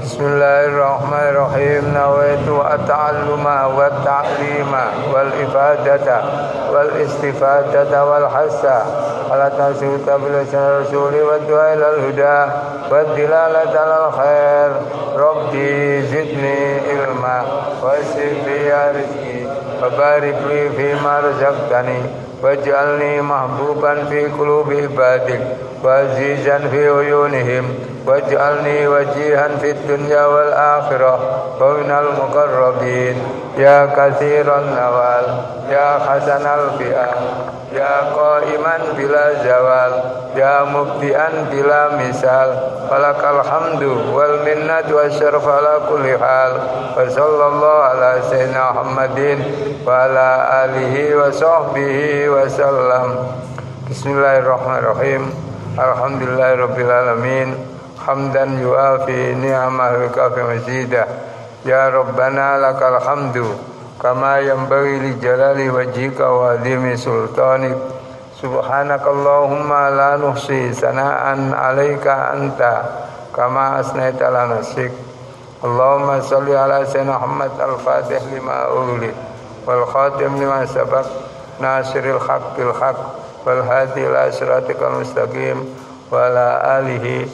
Bismillahirrahmanirrahim. Nawaitu at-ta'alluma wat-ta'lima wal-ifadata wal-istifadata wal-hassa ala tasawuta bilasan rasuli wa du'a ilal huda wa dilalata alal khair. Rabbi zidni ilma wa sifli rizki wa barik li fima razaqtani waj'alni mahbuban fi qulubi ibadik wa azizan fi uyunihim waj'alni wajihan fid dunya wal akhirah wa minal muqarrabin ya katsiran nawal ya hasanal fi'ah ya qaiman bila zawal ya mubdian bila misal falakal hamdu wal minnatu wasyaraf ala kulli hal wa sallallahu ala sayyidina Muhammadin wa ala alihi wa sahbihi wa sallam. Bismillahirrahmanirrahim. Alhamdulillahirabbil alamin. Hamdan yuafi ni'amahul kafi mazidah. Ya Rabbana lakal hamdu kama yanbaghi li jalali wajhika wa azimi sultanik. Subhanakallahumma la nuhsi sana'an 'alaika anta kama asnaita ala nafsik. Allahumma shalli ala sayyidina Muhammad al-Fatih lima ughliq wal khatim lima sabaq nasiril haqq bil haqq wal hadi ila siratikal mustaqim wa ala alihi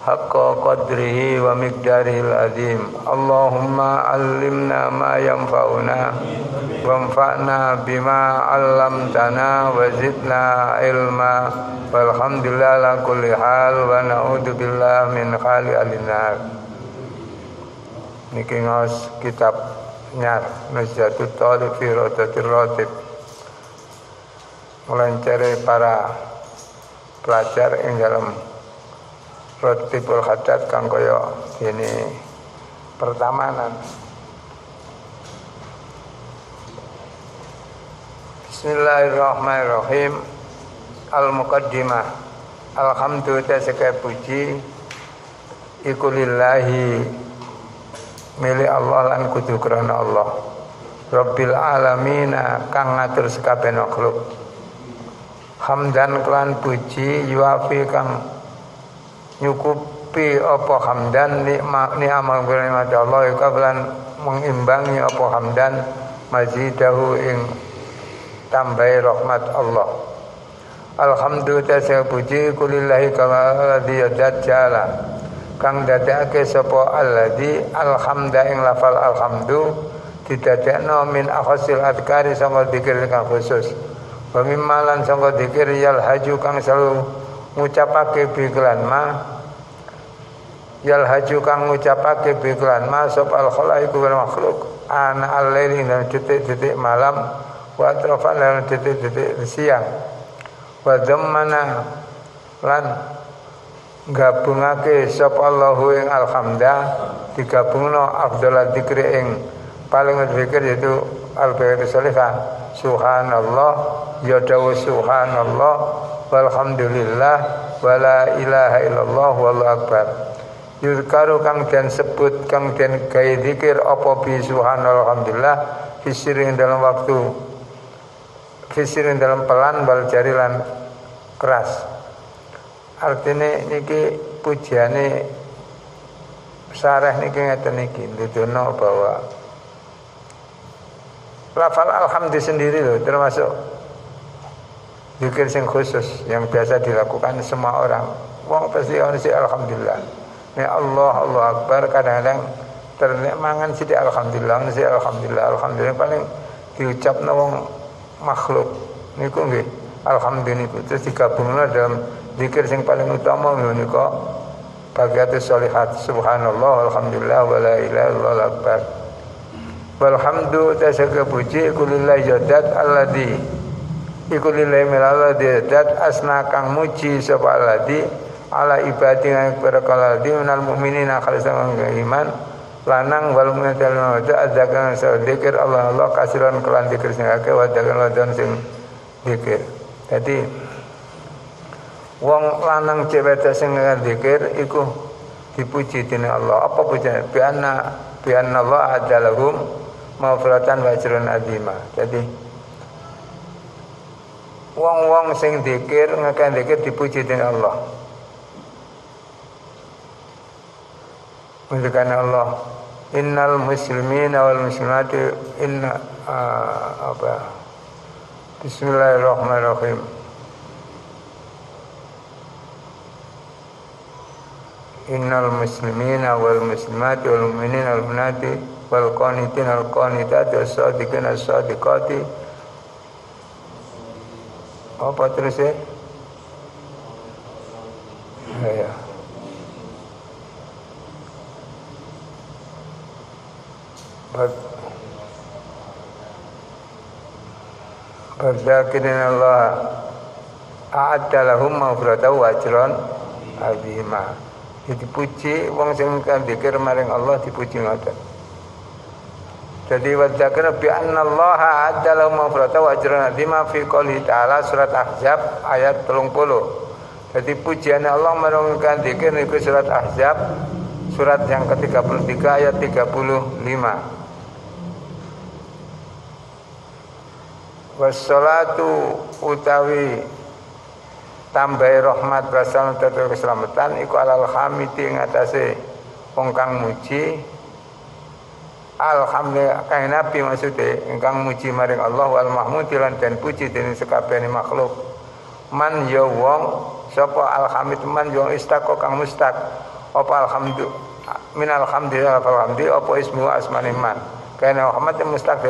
haqqa qadrihi wa miqdarihil azim. Allahumma allimna ma yanfa'una wanfa'na bima 'allamtana wa zidna ilma walhamdulillahi ala kulli hal wa na'udzu billahi min khali alinar. Niki ngaos kitab Nyar Nuzhatut Thalib fi Rawdatir Ratib, melencari para pelajar ing dalam Ratibul Haddad kang kaya ini pertamanan. Bismillahirrahmanirrahim. Al-Muqaddimah. Alhamdulillah segala puji iku lillahi milik Allah lan kudu krana Allah. Rabbil alamin kang ngatur sekabeh makhluk. Hamdan kelan puji yuafi kang nyukupi apa hamdan ni'mal nikmat Allah iku lan mengimbangi apa hamdan mazidahu ing tambahi rahmat Allah. Alhamdulillah saya puji kulillahi kama alladzi yadjala kang dadekake sapa alladzi alhamda ing lafal alhamdu didadekno min akhasil adkari sangka zikir kang khusus wa mimmalan sangka zikir yal haju kang selalu ngucapake biklan ma yal haju kang ngucapake biklan ma sop al khalaiqu wal makhluk ana al-laili dan titik-titik malam wa atrafan dan titik-titik siang wa dhammana lan gabungake sop Allahu ing alhamda digabungno afdhalul dzikri ing paling zikir yaitu al-baqiyatu sholihah subhanallah ya dawu subhanallah walhamdulillah wala ilaha illallah wallahu akbar. Yuzkaru kang den sebut kang den gawe zikir apa bi subhanallah alhamdulillah fisirin dalam waktu fisirin dalam pelan bal jari lan keras. Artine niki pujiane sareh niki ngeten niki nuduno bahwa lafal alhamdulillah sendiri loh termasuk zikir sing khusus yang biasa dilakukan semua orang. Wong pasti ono sing alhamdulillah. Nek Allah Akbar kadang-kadang ternek mangan sithik alhamdulillah, sithik alhamdulillah, alhamdulillah paling diucapno wong makhluk niku nggih alhamdulillah niku terus digabungno dalam zikir sing paling utama menika baqiyatu sholihat subhanallah walhamdulillah wala ilaha illallah akbar. Walhamdu tasaka puji kulillahi jadat alladzi iku lillahi milalladzi dat asna kang muji sapa alladzi ala ibadina barakalladzi minal mu'minina khalisan iman lanang wal mu'minatil adzakar zikir Allah kasiran kelan zikir sing akeh wa dakan sing zikir. Jadi wong lanang cewek sing zikir iku dipuji dening Allah. Apa pujane? Bi anna Allah adalahum maghfiratan wa ajrun azima. Jadi wong-wong sing zikir ngakeh zikir dipuji dening Allah. Menjadikan Allah innal muslimina wal muslimati Bismillahirrahmanirrahim. Innal muslimina wal muslimati wal mu'minina wal mu'minati wal qanitina wal qanitati was shadiqina was shadiqati. Apa terus ya? Ya. Berzakirin Allah a'adda lahum maghfiratan wa ajran 'azima. Dipuji wong sing zikir maring Allah dipuji ngoten. Jadi wa dzakira bi anna Allah a'adda lahum maghfiratan wa ajran 'azima fi qouli ta'ala surat Ahzab ayat 30. Jadi pujian Allah marang kang zikir niku surat Ahzab surat yang ke-33 ayat 35. Wassalatu utawi tambahi rahmat berasal dari keselamatan iku alal hamidi ing atase wong kang muji alhamdulillah kang nabi maksude ingkang muji maring Allah wal mahmudi lan den puji dening sakabehane makhluk man ya wong sapa alhamid man ya istaqo kang mustaq apa alhamdu min alhamdulillah alhamdi apa ismu asmane man kana Muhammad mustaq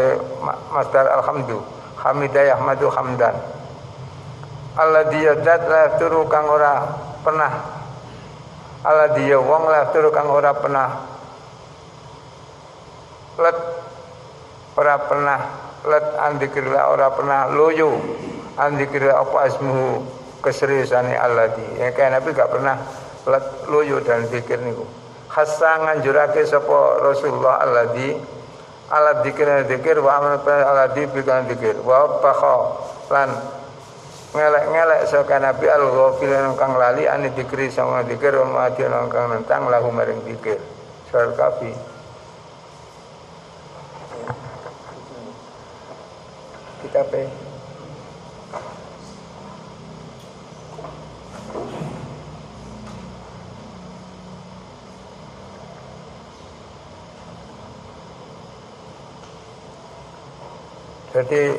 masdar alhamdu hamida yahmadu hamdan alladzi yadat la turu kang ora pernah alladzi wong la turu kang ora pernah let andikirlah ora pernah loyo andikirlah apa asmuhu keseriusane alladzi ya kan Nabi gak pernah let loyo dan zikir niku khassa nganjurake sapa Rasulullah alladzi ala dzikir wa amal ala dzikir dzikir wa bakha lan ngelek-ngelek saka Nabi al-ghafilin kang lali ane dzikri sama dzikir wa mati kang nentang lahu maring dzikir surat Kahfi. Kita pe jadi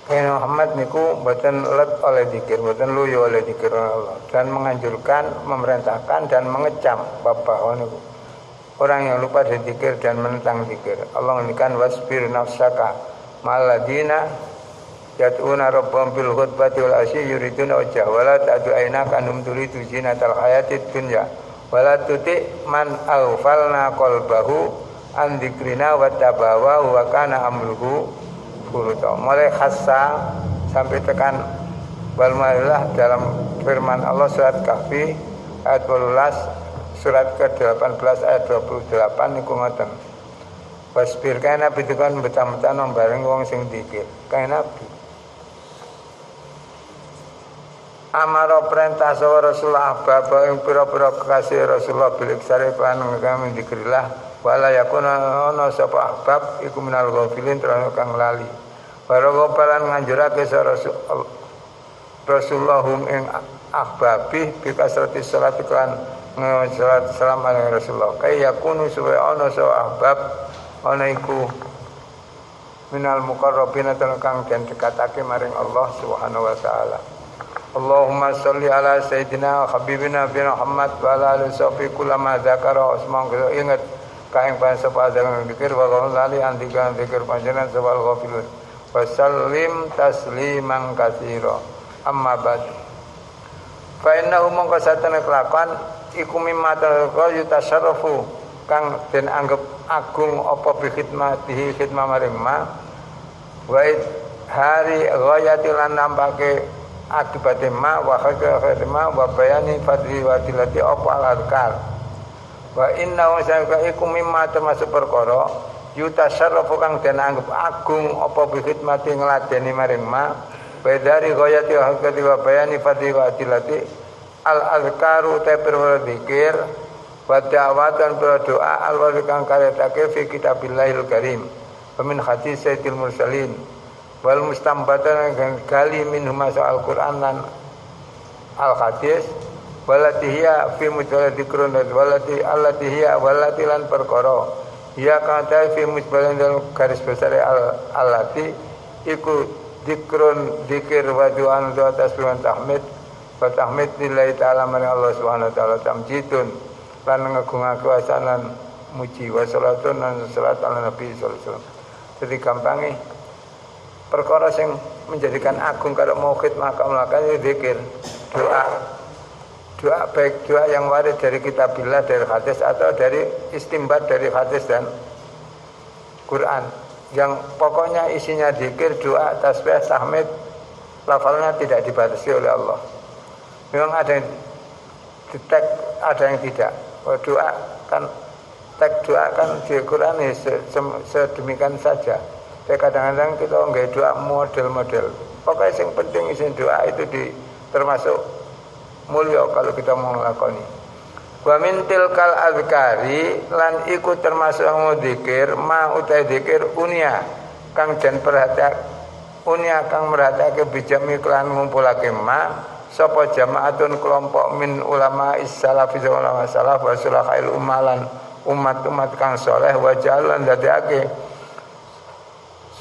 Kena Muhammad niku boten let oleh zikir, boten luyu oleh zikir Allah dan menganjurkan, memerintahkan dan mengecam bapak niku. Orang yang lupa berzikir dan menentang zikir. Allah ngendikan wasbir nafsaka maladina yat'una rabbahum bil khutbati wal asyi yuriduna wajha wala ta'du aynaka anhum turidu zinatal hayatid dunya wala tuti man aghfalna qalbahu an dzikrina wa tabawa wa kana amruhu furuta. Mulai khassa sampai tekan wal mailah dalam firman Allah surat Kahfi ayat 12 surat ke-18 ayat 28 niku ngoten. Wasbir kana Nabi tekan betam-betam bareng wong sing dzikir. Kana Nabi amaro perintah sawa Rasulullah bapa yang pira-pira kekasih Rasulullah bilik sare pan kami dikirilah wala yakuna ana sapa ahbab iku minal ghafilin terus kang lali barogo palan nganjurake Rasulullah hum ing ahbabi bi kasrati salat kan salat salam alaihi Rasulullah kay yakunu supaya ana sapa ahbab ana iku minal muqarrabin kang den dekatake maring Allah Subhanahu wa taala. Allahumma sholli ala sayyidina habibina bin Muhammad wa ala alihi sahbihi kullama dzakara usman ingat kaing pan sapa dengan zikir wa lali andika zikir panjenengan sabal ghafilun wa sallim tasliman katsira amma ba'd fa innahu mongko satene kelakuan iku mimma yutasarrafu kang den anggap agung apa bi khidmatihi khidmah maring ma wa hari ghayati lan nampake akibatnya ma wa khidmah wa bayani fadli wa tilati apa al-adkar wa inna wa sa'ika ikum mimma termasuk perkara yutasarrafu kang den anggap agung apa bi khidmati ngladeni maring ma bedari ghayati wa bayani fadli wa tilati al-adkaru ta dzikir wa da'watan berdoa al-wa kang karetake fi kitabillahil karim wa min hadis sayyidil mursalin wal mustambatan gali minhum soal Quran lan al hadis walati hiya fi mujbal dzikrun walati allati hiya walati lan perkara ya kata fi mujbal dalam garis besar allati iku dzikrun dzikir wa du'an doa tasbih tahmid wa tahmid lillahi ta'ala man Allah subhanahu wa ta'ala tamjidun lan ngagungake wasanan muji wa salatun lan salat ala nabi sallallahu alaihi wasallam. Jadi gampangnya perkara yang menjadikan agung kalau mauqid maka melakukan zikir, doa baik doa yang warid dari kitabillah, dari hadis atau dari istimbat dari hadis dan Quran yang pokoknya isinya zikir, doa, tasbih, tahmid, lafalnya tidak dibatasi oleh Allah. Memang ada yang ditek, ada yang tidak. Doa kan teks doa kan di Quran sedemikian saja. Tapi kadang-kadang kita nggak doa model-model. Pokoknya yang penting isi doa itu termasuk mulia kalau kita mau ngelakoni. Wa min tilkal azkari lan iku termasuk mau zikir ma utai zikir unia kang jan perhatian unia kang merhatiake bijami kelan ngumpulake ma sapa jamaatun kelompok min ulama is-salafi ulama salaf wa sulahil umalan umat-umat kang saleh wa jalan dadake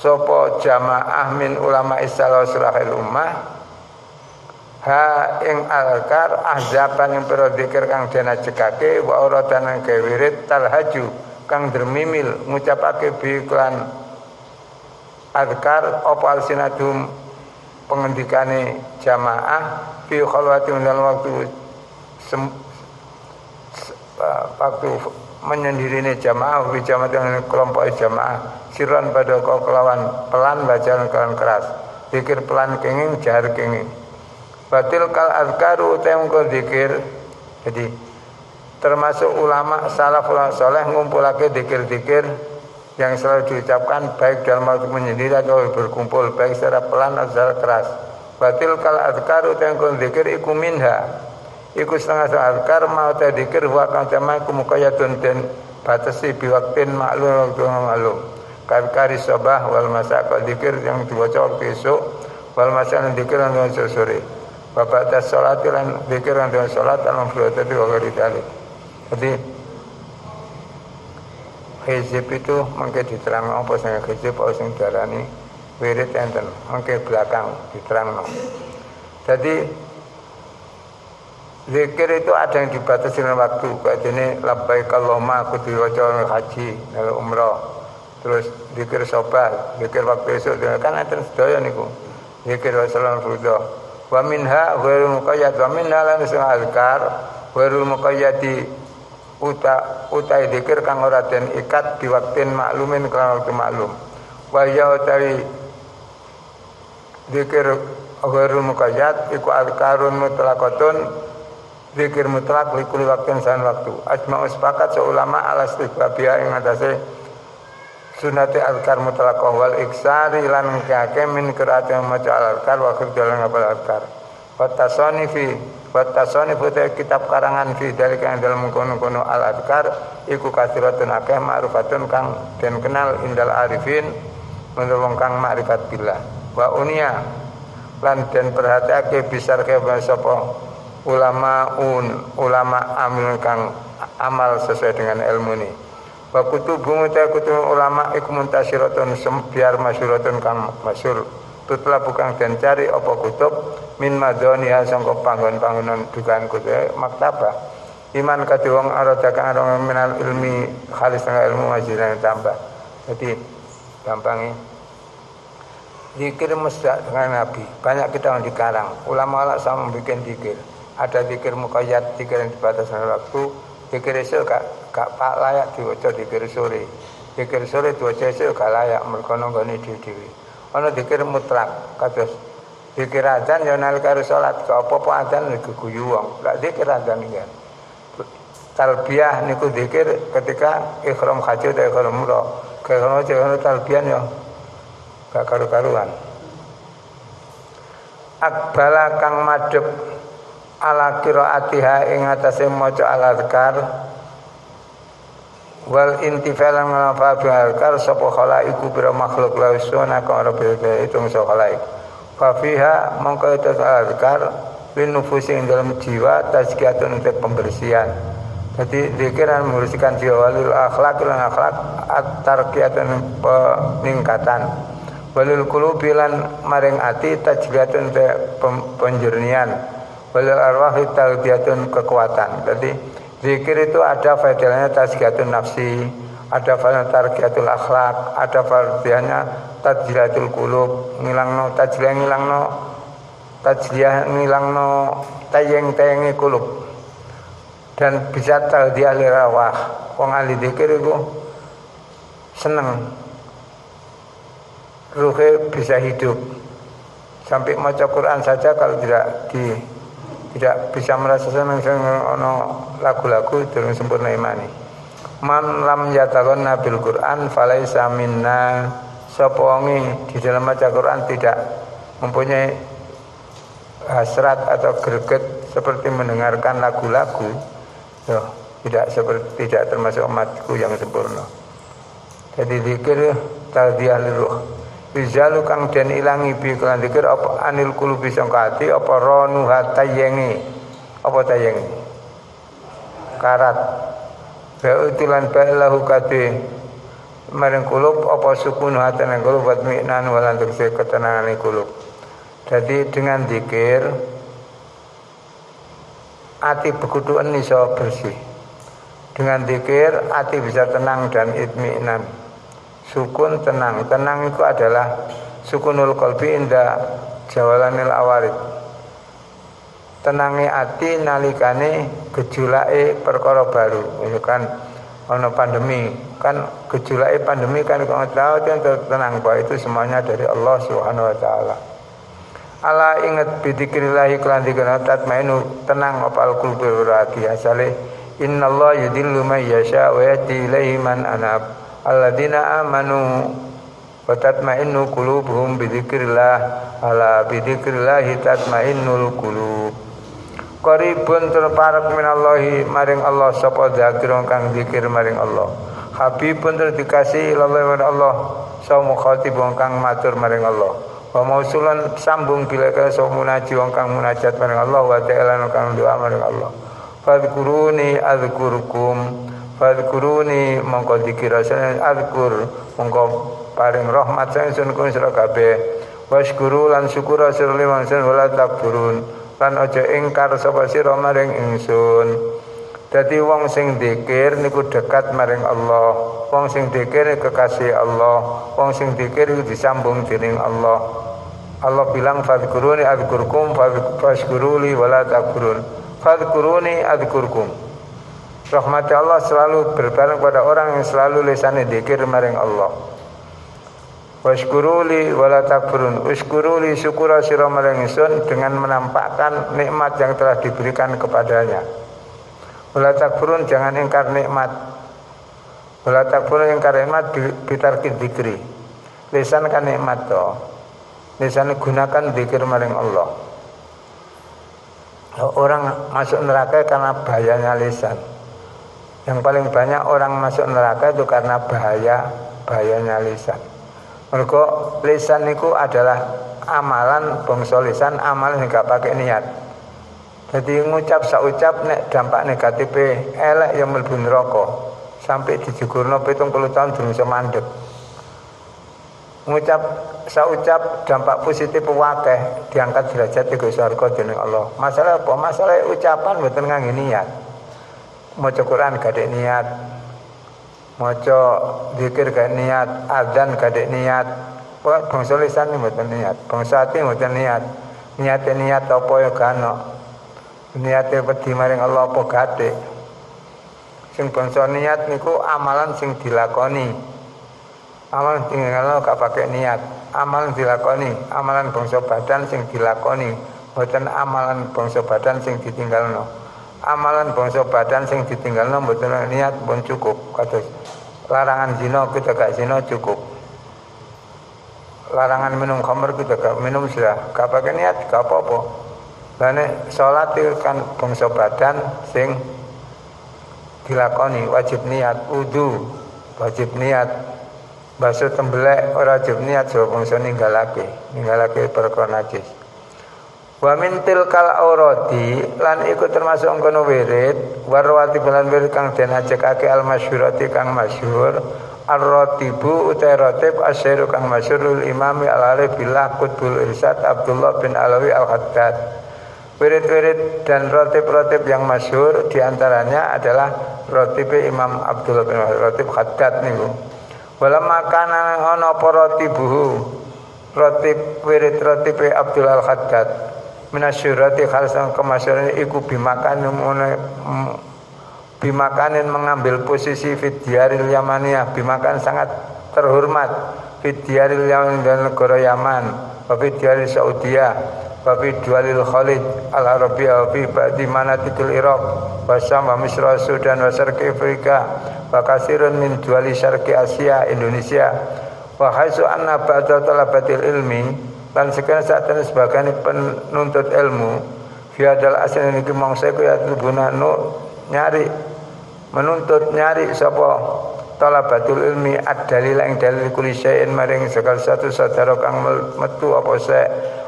sapa jamaah min ulama is-salaf sulahil ummah ha ing alkar ahzaban ing pira zikir kang dene cekake wa uradan kang wirid talhaju kang dermimil ngucapake bi iklan azkar apa alsinatum pengendikane jamaah fi khalwati dalam waktu menyendirine jamaah fi jamaah dengan kelompok jamaah siron pada kelawan pelan bacaan kelawan keras zikir pelan kenging jahar kenging batil kal azkaru temko zikir. Jadi termasuk ulama salaf saleh ngumpulake zikir-zikir yang selalu diucapkan baik dalam waktu menyendiri atau berkumpul baik secara pelan atau secara keras. Batil kal azkaru temko zikir iku minha iku setengah azkar mau ta zikir wa kang jama kumukayatun den batasi biwaktin maklum waktu maklum kari sabah wal masa kal zikir yang diwaca waktu esok wal masa dan zikir yang diwaca sore. Bapak tas salat lan zikir lan salat lan berdoa wa ghairi dzalik. Jadi hizib itu mangke diterangno apa sing hizib apa sing darani wirid enten mangke belakang diterangno. Jadi zikir itu ada yang dibatasi dengan waktu kayak dene labbaik Allahumma aku diwaca haji lalu umrah. Terus zikir sobah, zikir waktu esuk kan enten sedaya niku. Zikir wasallam fardhu. Wa minha ghairul muqayyad wa minha lan azkar ghairul muqayyadi utai zikir kang ora den ikat di waktin maklumin kan waktu maklum wa ya utai zikir ghairul muqayyad iku azkarun mutlaqatun zikir mutlak likul waktin san waktu ajma'u sepakat seulama ala istihbabiyah ing atase sunate azkar mutlaqah wal iksari lan kake min qiraat maca al-azkar wa khidlan ngapal azkar wa tasanifu kitab karangan fi dalika ing dalem kono-kono al-azkar iku kasiratun akeh ma'rufatun kang den kenal indal arifin menurut kang makrifat billah wa unia lan den perhatiake bisar ke sapa ulama amil kang amal sesuai dengan ilmu ni wa kutubum ta kutub ulama iku muntasyiratun sembiar masyhuratun kang masyhur tutla bukan den cari apa kutub min madoniha sangka panggon-panggonan dukaan kutub maktabah iman kadhe wong arada kang minal ilmi khalis tengah ilmu majiran tambah. Jadi gampangnya zikir mesti dengan Nabi banyak kita yang dikarang ulama sama bikin zikir ada zikir muqayyad zikir yang dibatasi waktu zikir esok gak layak diwaca zikir sore. Zikir sore diwaca esok gak layak mergo nggone dhewe-dhewe. Ana zikir mutlak kados zikir adzan ya nalika salat gak apa-apa adzan guyu wong. Lak zikir adzan iki. Talbiyah niku zikir ketika ihram haji atau ihram umrah. Kalau talbiyah ya gak karu-karuan. Akbala kang madhep ala qiraatiha ing atase maca al-azkar wal intifal ngalafa bihalkar sapa khalaiku pira makhluk lausuna ka ora beda hitung so khalaik fa fiha mongko tazkar lin nufusi ing dalam jiwa tazkiyatun untuk pembersihan. Jadi zikiran membersihkan jiwa walil akhlak lan akhlak at-tarqiyatun peningkatan walil qulubi lan maring ati tajliyatun penjernihan walil arwahi tarbiyatun kekuatan. Jadi zikir itu ada faedahnya tazkiyatun nafsi, ada faedah tarqiyatul akhlak, ada faedahnya tajliyatul qulub, ngilangno tajliyah ngilangno tayeng-tayenge qulub. Dan bisa taldiyah lirawah. Wong ahli zikir itu seneng ruhe bisa hidup sampai maca Quran saja kalau tidak bisa merasa senang ono lagu-lagu durung sempurna imani. Man lam yatagon nabil Quran falaisa minna. Sapa wonge di dalam maca Quran tidak mempunyai hasrat atau greget seperti mendengarkan lagu-lagu, tidak termasuk umatku yang sempurna. Jadi zikir taldiyah liruh. Rizalu kang den ilangi bi kelan zikir apa anil qulubi sangka ati apa ronu hatayenge apa tayeng karat ba'utulan ba'lahu kate maring qulub apa sukun hatan qulub wa mi'nan walan tegese ketenangan qulub. Jadi dengan zikir ati bekutuan iso bersih. Dengan zikir ati bisa tenang dan itminan. Sukun tenang itu adalah sukunul qalbi inda jawalanil awarid. Tenange ati nalikane gejolake perkara baru. Itu kan ono pandemi, kan gejolake pandemi kan kok tenang bahwa itu semuanya dari Allah Subhanahu wa taala. Ala ingat bidzikrillah iklan dikena tatmainu tenang opal qulubul rati asale innallaha yudillu may yasha wa yahdi ilaihi man anab. Alladzina amanu wa tatma'innu qulubuhum bidzikrillah ala bidzikrillah tatma'innul qulub. Qaribun terparek minallahi maring Allah sapa zakirun kang zikir maring Allah. Habibun terdikasih ilallah wa Allah sa mukhatibun kang matur maring Allah. Wa mausulan sambung bila kala sa munaji wong kang munajat maring Allah wa ta'ala kang doa maring Allah. Fadhkuruni adzkurkum fadhkuruni mongko dikirasen adzkur mongko paring rahmat saesun kun sira kabeh wasyukuru lan syukur sira liman sun wala takfurun lan aja ingkar sapa sira maring ingsun. Dadi wong sing dzikir niku dekat maring Allah, wong sing dzikir kekasih Allah, wong sing dzikir disambung dening Allah. Allah bilang fadhkuruni adzkurkum fashkuruli wala takfurun. Fadhkuruni adzkurkum. Rahmat Allah selalu berbareng pada orang yang selalu lisane dzikir maring Allah. Washkuruli wala takfurun. Ushkuruli syukura sira maring ingsun dengan menampakkan nikmat yang telah diberikan kepadanya. Wala takfurun jangan ingkar nikmat. Wala takfurun ingkar nikmat bitarki dzikri. Lisan kan nikmat to. Lisan gunakan dzikir maring Allah. Orang masuk neraka karena bahayanya lisan. Yang paling banyak orang masuk neraka itu karena bahayanya lisan. Mergo lisan itu adalah amalan bangsa lisan, amalan yang gak pakai niat. Jadi ngucap saucap nek dampak negatif elek yang mlebu neraka sampai dijugurno 70 tahun durung iso mandeg. Ngucap saucap dampak positif akeh diangkat derajat ke surga dening Allah. Masalah apa? Masalah ucapan mboten ngangge niat. Maca Quran gak ada niat, maca zikir gak niat, adzan gak ada niat. Kok bangsa lisan iki mboten niat, bangsa ati mboten niat. Niate niat apa ya gak ono. Niate wedi maring Allah apa gate. Sing bangsa niat niku amalan sing dilakoni. Amalan sing Allah gak pakai niat, amalan dilakoni, amalan bangsa badan sing dilakoni, mboten amalan bangsa badan sing ditinggalno. Amalan bangsa badan sing ditinggalno mboten niat pun cukup. Kados larangan zina kita gak zina cukup. Larangan minum khamr kita gak minum sudah. Gak pakai niat gak apa-apa. Lah nek salat kan bangsa badan sing dilakoni, wajib niat. Wudu wajib niat. Basuh tembelek ora wajib niat, so bangsa ninggalake perkara najis. Wa min tilkal aurati lan iku termasuk kono wirid warwati bulan wirid kang den ajekake al masyhurati kang masyhur ar-ratibu utai ratib asyairu kang masyhurul imami al-arif billah qutbul irsyad Abdullah bin Alawi al-Haddad. Wirid-wirid dan ratib-ratib yang masyhur diantaranya adalah ratib Imam Abdullah bin Ratib Haddad niku. Walamma kana ana apa ratibuhu ratib wirid ratib Abdul al-Haddad minasyurati khalsan kemasyuran iku bimakanin mengambil posisi fidyaril yamaniyah, bimakan sangat terhormat fidyaril yaman dan negara Yaman, wa fidyaril Saudiyah, wa fidyaril Khalid al-Arabiyah, wa fi ba'di manatikil Iraq wa Syam wa Misra Sudan wa Syarqi Afrika wa kasirun min duali Syarqi Asia Indonesia wa haitsu anna ba'da talabatil ilmi dan sekarang saat ini sebagian penuntut ilmu fiadal asal ini mangsa ku ya tribuna menuntut nyari sapa talabatul ilmi ad-dalil ing dalil kulli syai'in maring segala satu sadara kang metu apa se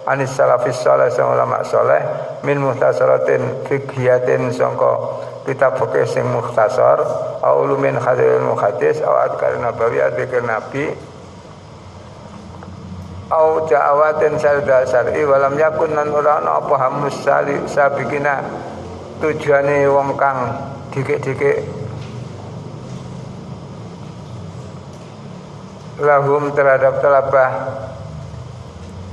anis salafis saleh sang ulama saleh min muhtasaratin fiqhiyatin sangka kitab fikih sing mukhtasar au ulumin hadis au adkar nabawiyah dzikir nabi au ja'awatin sarda syar'i walam yakun lan ora ana apa hamus sabikina tujuane wong kang dikik-dikik lahum terhadap talabah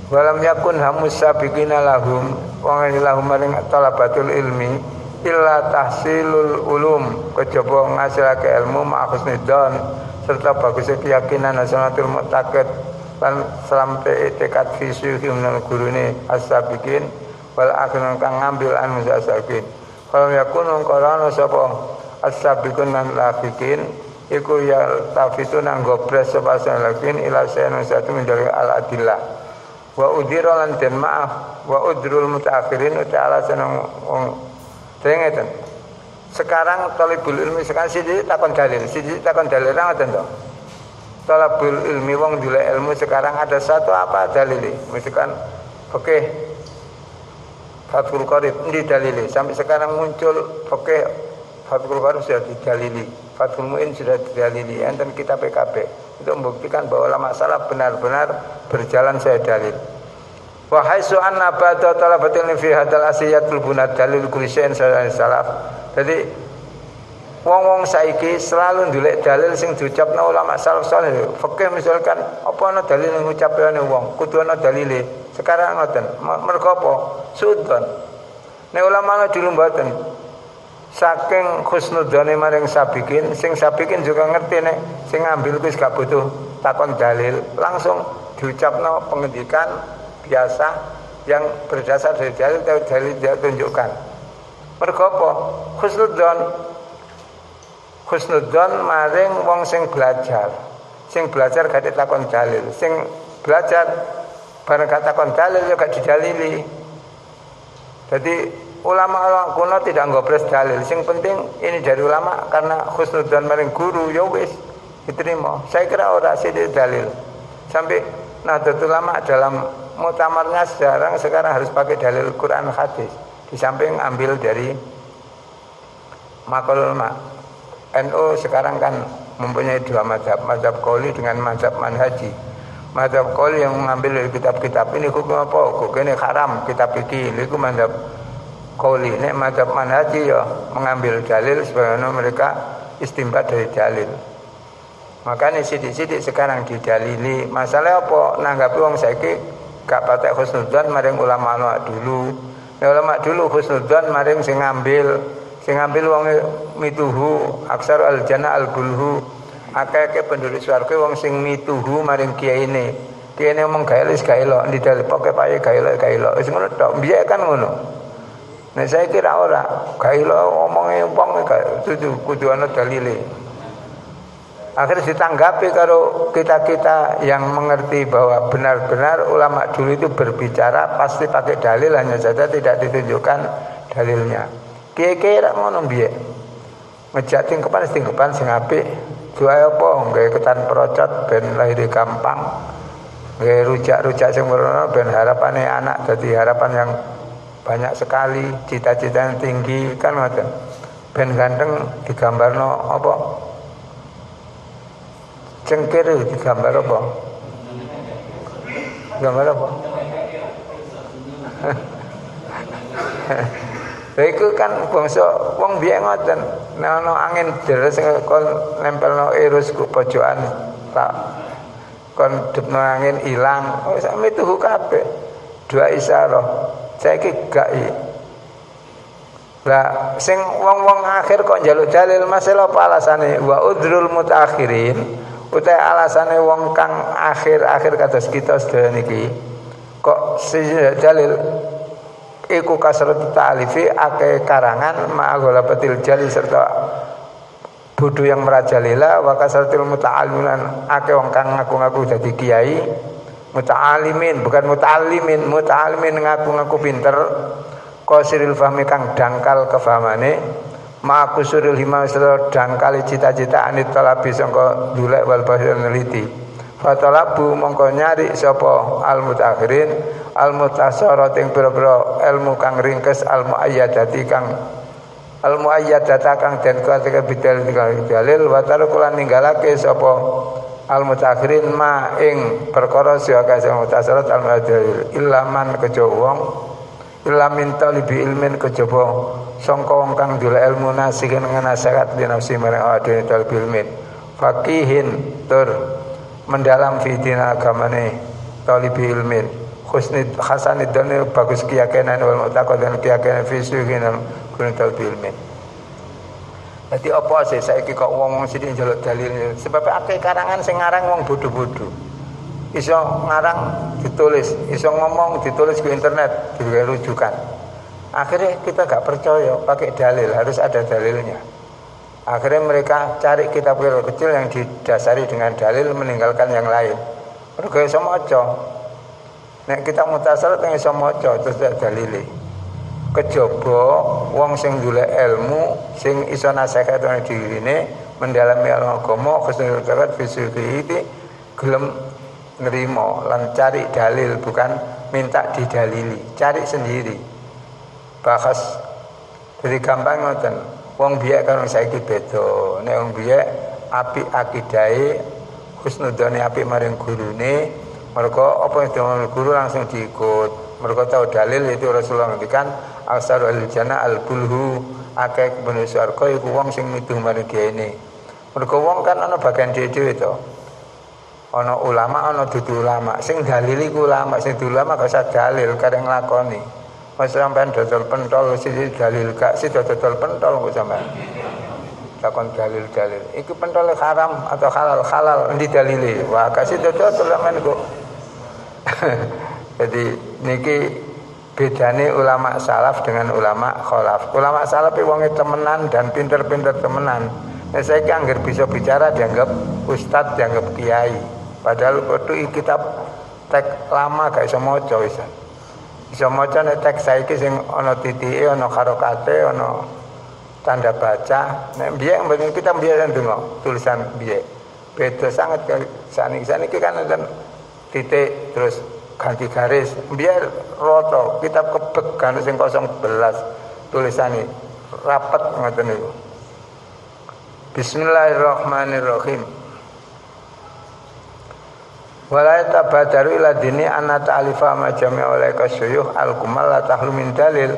walam yakun hamus sabikina lahum wong lahum maring talabatul ilmi illa tahsilul ulum kejaba ngasilake ilmu ma'husnidon serta bagusnya keyakinan asanatul mu'taqid lan sampai tekad fisuhi menurut gurune as-sabiqin wal akhirun kang ngambil an musasabiqin kalau yakun qarana sapa as-sabiqun lan lafikin iku ya tafitu nang gobres sapa salakin ila sayyidina satu menjadi al-adillah wa udira lan den maaf wa udrul mutaakhirin ta'ala seneng ngeten sekarang talibul ilmi sekarang siji takon dalil ra ngoten to. Talabul ilmi wong dile ilmu sekarang ada satu apa dalile misalkan oke Fathul Qarib ini dalile sampai sekarang muncul oke Fathul Qarib sudah didalili Fathul Mu'in sudah didalili enten kitab PKB itu membuktikan bahwa ulama salaf benar-benar berjalan saya dalil wa haitsu anna ba'da talabatil fi hadal asiyatul bunad dalil kulli syai'in salaf jadi wong-wong saiki selalu ndolek dalil sing diucapna ulama salaf saleh. Fikih misalkan apa ana dalil sing ngucapane wong, kudu ana dalile. Sekarang ngoten. Mergo apa? Sudzon. Nek ulama dulu mboten. Saking husnudzone maring sabiqin, sing sabiqin juga ngerti nek sing ngambil wis gak butuh takon dalil, langsung diucapna pengendikan biasa yang berdasar dari dalil dia tunjukkan. Mergo apa? Husnudzon maring wong sing belajar gak takon dalil sing belajar bareng gak takon dalil ya gak didalili jadi ulama kuno tidak ngopres dalil sing penting ini dari ulama karena husnudzon maring guru ya wis diterima saya kira ora sithik dalil sampai Nahdlatul Ulama dalam muktamarnya sekarang harus pakai dalil Quran hadis di samping ambil dari maqal ulama NU sekarang kan mempunyai dua mazhab qauli dengan mazhab manhaji. Mazhab qauli yang mengambil dari kitab-kitab ini hukum apa? Hukum ini haram kitab iki. Iku mazhab qauli. Nek mazhab manhaji ya mengambil dalil sebagaimana mereka istinbat dari dalil. Makanya sidik-sidik sekarang didalili. Masalah apa? Nanggapi wong saiki gak patek husnudzon maring ulama dulu. Ulama dulu husnudzon maring sing ngambil wong mituhu aksar al-jannah al-gulhu akeh penduduk swarga wong sing mituhu maring kiyaine omong gawe wis gawe lho ndidal pokoke paye gawe lho wis ngono tok biyen kan ngono nek saya kira ora gawe lho omonge wong kudu ana dalile akhirnya ditanggapi karo kita yang mengerti bahwa benar-benar ulama dulu itu berbicara pasti pakai dalil hanya saja tidak ditunjukkan dalilnya. Kira-kira ngono piye? ngejak tingkepan sing apik. Duae apa? Nggawe ketan perocot ben lahir gampang. Nggawe rujak-rujak sing werna ben harapane anak dadi harapan yang banyak sekali, cita-cita yang tinggi kan ngoten. Ben ganteng digambarno apa? Cengkir digambar apa? Gambar apa? Lha iku kan bangsa wong biyen ngoten, nek ana angin deres kon nempelno irus ku pojokan tak kon depno angin ilang, oh sak metu kabeh. Dua isyarah. Saiki gak iki. Lah sing wong-wong akhir kok njaluk dalil masalah apa alasane? Wa udrul mutaakhirin. Utai alasane wong kang akhir-akhir kados kita sedaya niki kok dalil iku kasrat ta'alifi akeh karangan ma'aghala batil jali serta bodho yang merajalela wa kasratil muta'allimin akeh wong kang ngaku-ngaku dadi kiai muta'allimin bukan muta'allimin ngaku-ngaku pinter qasiril fahmi kang dangkal kefahamane ma'aku suril himam serta dangkal cita-cita anit talabi sangka dulek wal bahir neliti fatalabu mongko nyari sapa al mutaakhirin al mutasarrat ing pira-pira ilmu kang ringkes al muayyadati kang al muayyadata kang den kuatake bidal dalil wa tarukulan ninggalake sapa al mutaakhirin ma ing perkara sing kasih mutasarrat al muayyadil ilaman kejo wong ilamin talibi ilmin kejaba sangka wong kang golek ilmu nasihin nasihat li nafsi marang awake talibi ilmin faqihin tur mendalam fitina agamane talibi ilmin husnid hasanid dan bagus keyakinan wal mu'taqad dan keyakinan fisuhin kun talibi ilmin. Dadi apa sih saiki kok wong sithik njaluk dalil sebab akeh karangan sing ngarang wong bodho-bodho. Iso ngarang ditulis, iso ngomong ditulis ke internet, digawe rujukan. Akhirnya kita gak percaya pakai dalil, harus ada dalilnya. Akhirnya mereka cari kitab kecil yang didasari dengan dalil meninggalkan yang lain. Mergo iso maca. Nek kita mutasarrat iso maca terus ada dalile. Kejaba wong sing golek ilmu, sing iso nasihat nang dirine, mendalami agama, khusnul karat fisihi gelem nerimo lan cari dalil bukan minta didalili, cari sendiri. Bahas dari gampang ngoten. Wong biyen karo saiki beda. Nek wong biyen apik akidahe, husnudzane apik maring gurune, mergo apa yang diomong guru langsung diikut. Mergo tahu dalil itu Rasulullah ngendikan al-saru al-jannah al-bulhu akeh ben surga iku wong sing mituh maring diene. Mergo wong kan ana bagian dhewe to. Ana ulama ana dudu ulama sing dalili ku ulama sing dudu ulama gak usah dalil kadang nglakoni mas sampean dodol pentol siji dalil gak si dodol pentol kok sampean takon dalil iki pentol haram atau halal endi dalile wah kasih dodol sampean kok jadi niki bedane ulama salaf dengan ulama khalaf. Ulama salaf iki wonge temenan dan pinter-pinter temenan. Nek saiki anggere bisa bicara dianggap ustaz, dianggap kiai. Padahal itu kitab teks lama gak iso maca wisan. Iso maca nek teks saiki sing ana titike, ana harokate, ana tanda baca. Nek biyen kita biyen ndonga tulisan biyen. Beda sangat kali saniki kan ada titik terus ganti garis. Biyen rata kitab kebek kan sing 011 tulisane rapet ngoten niku. Bismillahirrahmanirrahim. Wala tabadaru ila dini anna ta'alifa majami' oleh kasyuyuh al-kumal la tahlu min dalil.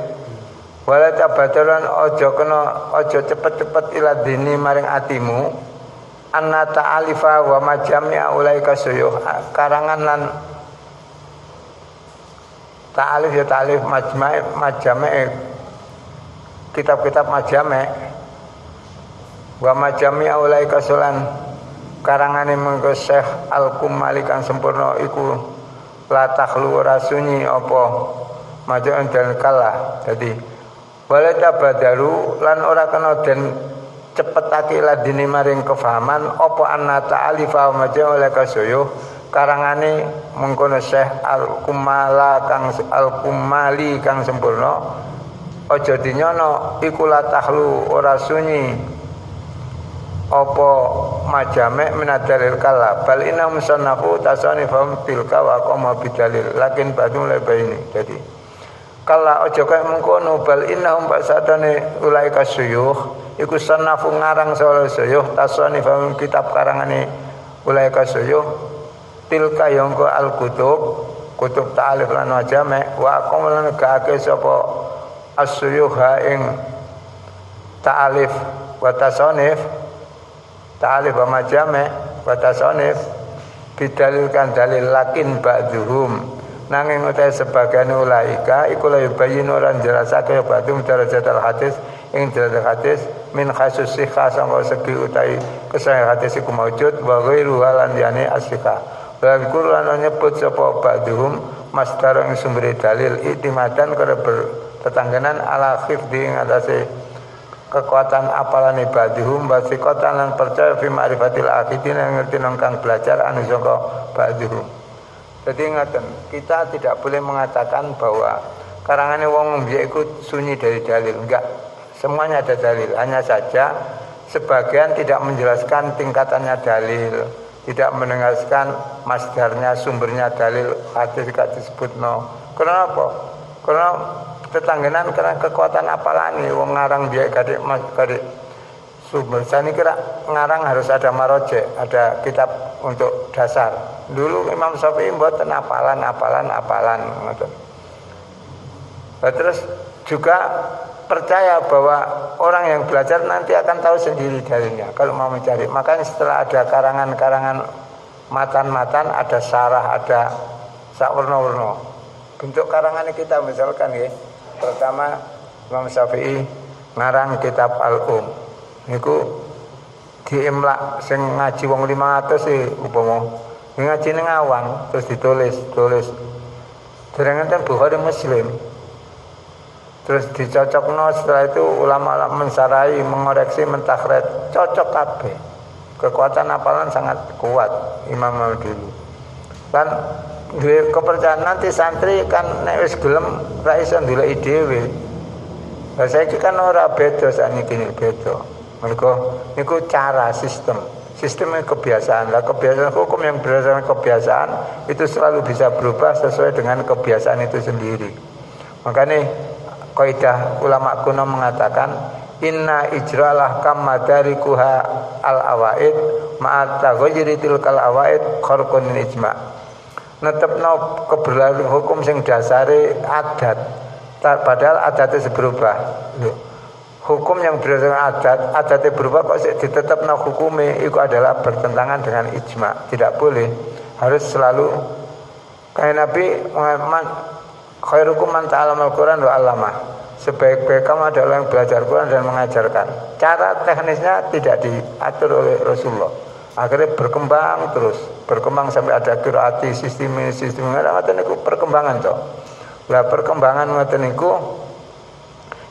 Wala tabadaran ojo cepet-cepet ila dini maring atimu anna ta'alifa wa majami' oleh kasyuyuh karangan lan ta'alif ya ta'alif majami' kitab-kitab majami' wa majami' oleh kasulan karangane mengko Syekh Al-Kumali kang sempurna iku la takhlu rasunyi apa majuan dan kalah. Dadi wala tabadaru lan ora kena den cepetake ladine maring kefahaman apa anna ta'alifa majuan oleh kasuyuh karangane mengkono Syekh Al-Kumali kang sempurna aja dinyono iku la takhlu ora sunyi apa majame' minadalil kala bal inna musannafu tasanifahum tilka wa qama bidalil lakin badum labaini. Jadi kala aja kaya mengkono bal innahum basatane ulaika suyuh iku sannafu ngarang sala suyuh tasanifahum kitab karangane ulaika suyuh tilka yangka al kutub ta'alif lan majame' wa qama lan gaake sapa as-suyuha ing ta'alif wa tasanif ta'alif wa majame' wa tasonif bidalilkan dalil lakin ba'duhum nanging utai sebagian ulaika iku la yubayyin ora jelasake ba'dhum darajatul hadis ing derajat hadis min khasus sikha sangka segi utai kesah hadis iku maujud wa ghairu lan liyane as-sikha lan Quran nyebut sapa ba'dhum masdar ing sumber dalil iktimadan karo bertetanggenan ala khifdi ing atase kekuatan apalane badhum basikotan lan percaya fi ma'rifatil aqidin yang ngerti nang kang belajar anu saka badhum. Jadi ngaten, kita tidak boleh mengatakan bahwa karangane wong mbiyen iku sunyi dari dalil, enggak. Semuanya ada dalil, hanya saja sebagian tidak menjelaskan tingkatannya dalil, tidak menjelaskan masdarnya, sumbernya dalil hadis gak disebutno. Karena apa? Karena tetanggenan karena kekuatan apalane wong ngarang dia gadik sumber. Saya kira ngarang harus ada maroje, ada kitab untuk dasar. Dulu Imam Syafi'i mboten apalan ngoten. Terus juga percaya bahwa orang yang belajar nanti akan tahu sendiri dalilnya kalau mau mencari. Makanya setelah ada karangan-karangan matan-matan, ada syarah, ada sak warna-warna. Bentuk karangan kita misalkan ya. Pertama Imam Syafi'i ngarang kitab Al-Um. Niku diimlak sing ngaji wong 500 sih upama. Ngaji ning awang terus ditulis. Dereng enten Bukhari Muslim. Terus dicocokno setelah itu ulama mensarai, mengoreksi, mentakhrij, cocok kabeh. Kekuatan hafalan sangat kuat Imam dulu. Kan duwe kepercayaan nanti santri kan nek wis gelem ra iso ndoleki dhewe. Lah saiki kan ora beda sakniki beda. Mergo niku cara sistem kebiasaan. Lah kebiasaan hukum yang berdasarkan kebiasaan itu selalu bisa berubah sesuai dengan kebiasaan itu sendiri. Makanya kaidah ulama kuno mengatakan inna ijralah kam madarikuha al awaid ma'at taghayyuri tilkal awaid kharqun ijma'. Netepno keberlakuan hukum sing dasare adat, padahal adatnya berubah. Hukum yang berdasarkan adatnya berubah kok sik ditetepno hukume itu adalah bertentangan dengan ijma. Tidak boleh, harus selalu kayak Nabi khairukum man ta'allamal Qur'an wa 'allamah. Sebaik-baik kamu adalah yang belajar Quran dan mengajarkan. Cara teknisnya tidak diatur oleh Rasulullah. Akhirnya berkembang sampai ada qiraati sistem ngoten niku perkembangan to. Lah perkembangan ngoten niku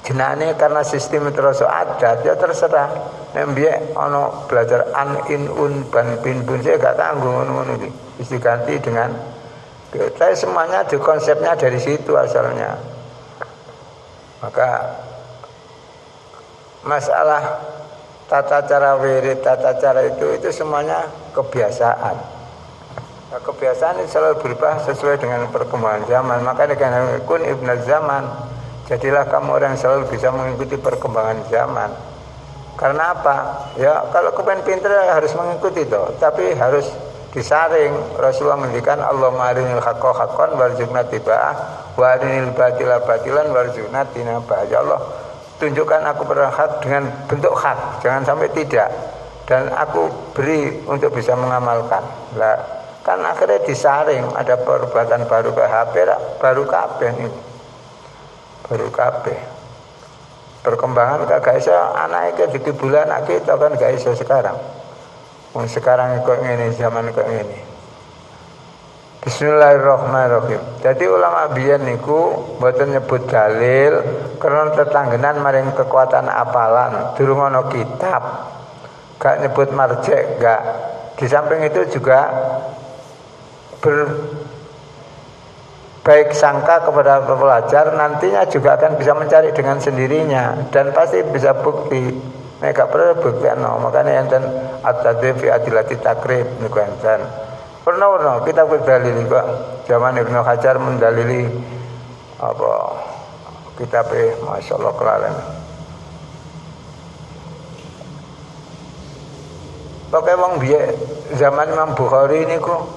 jenenge karena sistem terus adat ya terserah. Nek mbiyen ana belajar an in un ban bin bun saya gak kanggo ngono-ngono iki. Wis diganti dengan saya semuanya di konsepnya dari situ asalnya. Maka masalah tata cara wirid, tata cara itu semuanya kebiasaan. Nah, kebiasaan itu selalu berubah sesuai dengan perkembangan zaman. Makanya kan kun ibnaz zaman. Jadilah kamu orang yang selalu bisa mengikuti perkembangan zaman. Karena apa? Ya kalau kepengen pinter harus mengikuti toh, tapi harus disaring. Rasulullah menghentikan Allahumma arinil haqqa haqqan warzuqna tiba'ah wa arinil batila batilan warzuqna tinabah. Ya Allah, tunjukkan aku berhak dengan bentuk hak, jangan sampai tidak, dan aku beri untuk bisa mengamalkan. Lah kan akhirnya disaring, ada perbuatan baru ke HP, baru kabeh nih, baru kabeh. Perkembangan kagak iso anake di bulan kita kan gak iso sekarang. Wong sekarang kok ngene, zaman kok ngene. Bismillahirrahmanirrahim. Jadi ulama biyen niku mboten nyebut dalil karena tetanggenan maring kekuatan apalan, durung ana kitab. Gak nyebut marjek, gak. Di samping itu juga baik sangka kepada pelajar nantinya juga akan bisa mencari dengan sendirinya dan pasti bisa bukti Nek gak perlu buktiano, makane enten at-tadhif fi adillati takrib niku enten. Pernah kita berdalili kok zaman Ibnu Hajar mendalili apa kitabe masyaallah kelalen. Pokoke wong biye zaman Imam Bukhari niku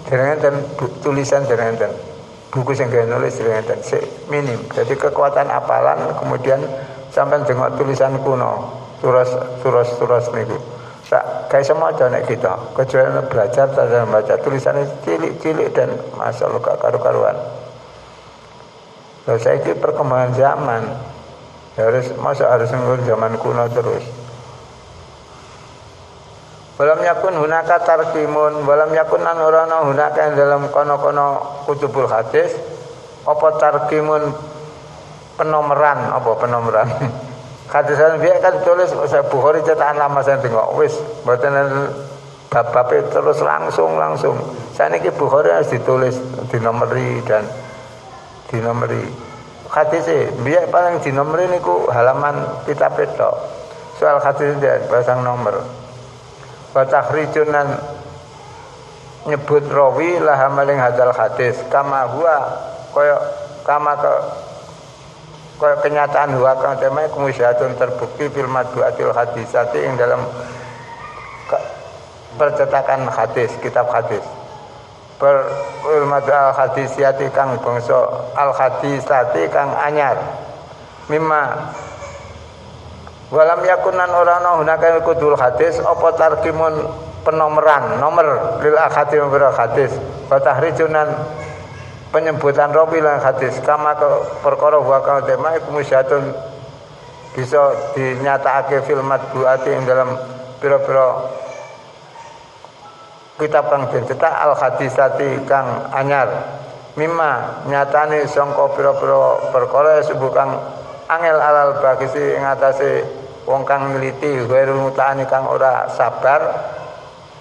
dereng enten tulisan dereng enten. Buku sing gawe nulis dereng enten sik minim. Jadi kekuatan hafalan kemudian sampean jengok tulisan kuno. Turas niku. Sak gawe semaca nek kita, kecuali belajar dan baca tulisannya cilik-cilik dan masyaallah gak karu-karuan. Lah saiki perkembangan zaman harus ngurus zaman kuno terus. Walam yakun hunaka tarkimun, walam yakun nan ora ana hunaka dalam kono-kono kutubul hadis apa tarkimun penomeran. Hadisan dia kan tulis saya Bukhari cetakan lama saya tengok wis mboten bab-bab terus langsung. Saniki Bukhari harus ditulis dinomeri. Hadise biar paling dinomeri niku halaman kitab itu. Soal hadis dia pasang nomor. Wa takhrijunan nyebut rawi laha maling hadal hadis kama huwa kaya kenyataan huwa kang tema kumusyahatun terbukti fil madbu'atil hadisati yang dalam percetakan hadis, kitab hadis. Fil madbu'al hadisati kang bangsa al hadisati kang anyar. Mimma walam yakunan ora ana hunaka kudul hadis apa tarkimun penomeran nomor lil hadis nomor hadis wa tahrijunan penyebutan rawi lan hadis kama ke perkara wa ka tema iku musyatun bisa dinyatakake fil madbuati ing dalam pira-pira kitab kang dicetak al hadisati kang anyar mimma nyatane sangka pira-pira perkara sebut kang angel alal bagisi ing atase wong kang nliti ghairul muta'ani kang ora sabar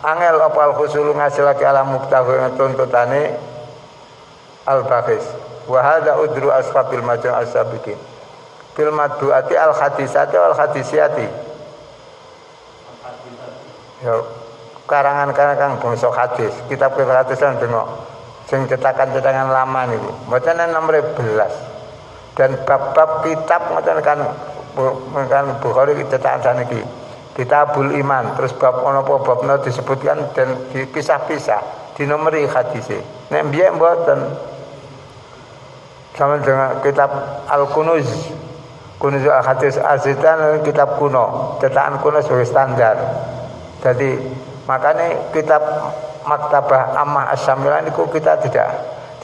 angel apa al husulu ngasilake alam muktahwa tuntutane al-Baghis wa hadza udru ashabil majmu' as-sabiqin fil madbu'ati al-hadisati wal hadisiyati ya karangan-karangan bangsa hadis kitab hadis lan tengok sing cetakan-cetakan lama niku mboten nomor 11 dan bab-bab kitab ngoten kan Bukhari cetakan saniki Kitabul Iman terus bab apa babna disebutkan dan dipisah-pisah dinomeri hadise nek mbiyen mboten sama dengan kitab Al-Kunuz Al-Hadis Azidan kitab kuno cetakan kuno sebagai standar jadi makanya kitab Maktabah Ammah As-Syamilah itu kita tidak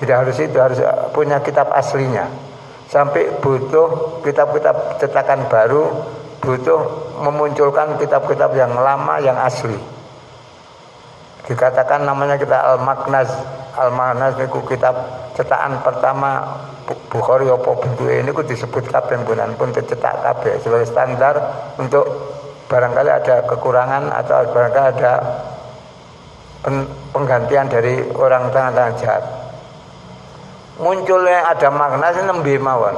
harus itu harus punya kitab aslinya sampai butuh kitab-kitab cetakan baru butuh memunculkan kitab-kitab yang lama yang asli dikatakan namanya kita Al-Maknaz niku kitab cetakan pertama Bukhari apa bentuke niku disebut kabeh pun dicetak kabeh sebagai standar untuk barangkali ada kekurangan atau barangkali ada penggantian dari orang tangan jahat. Munculnya ada makna nembe mawon.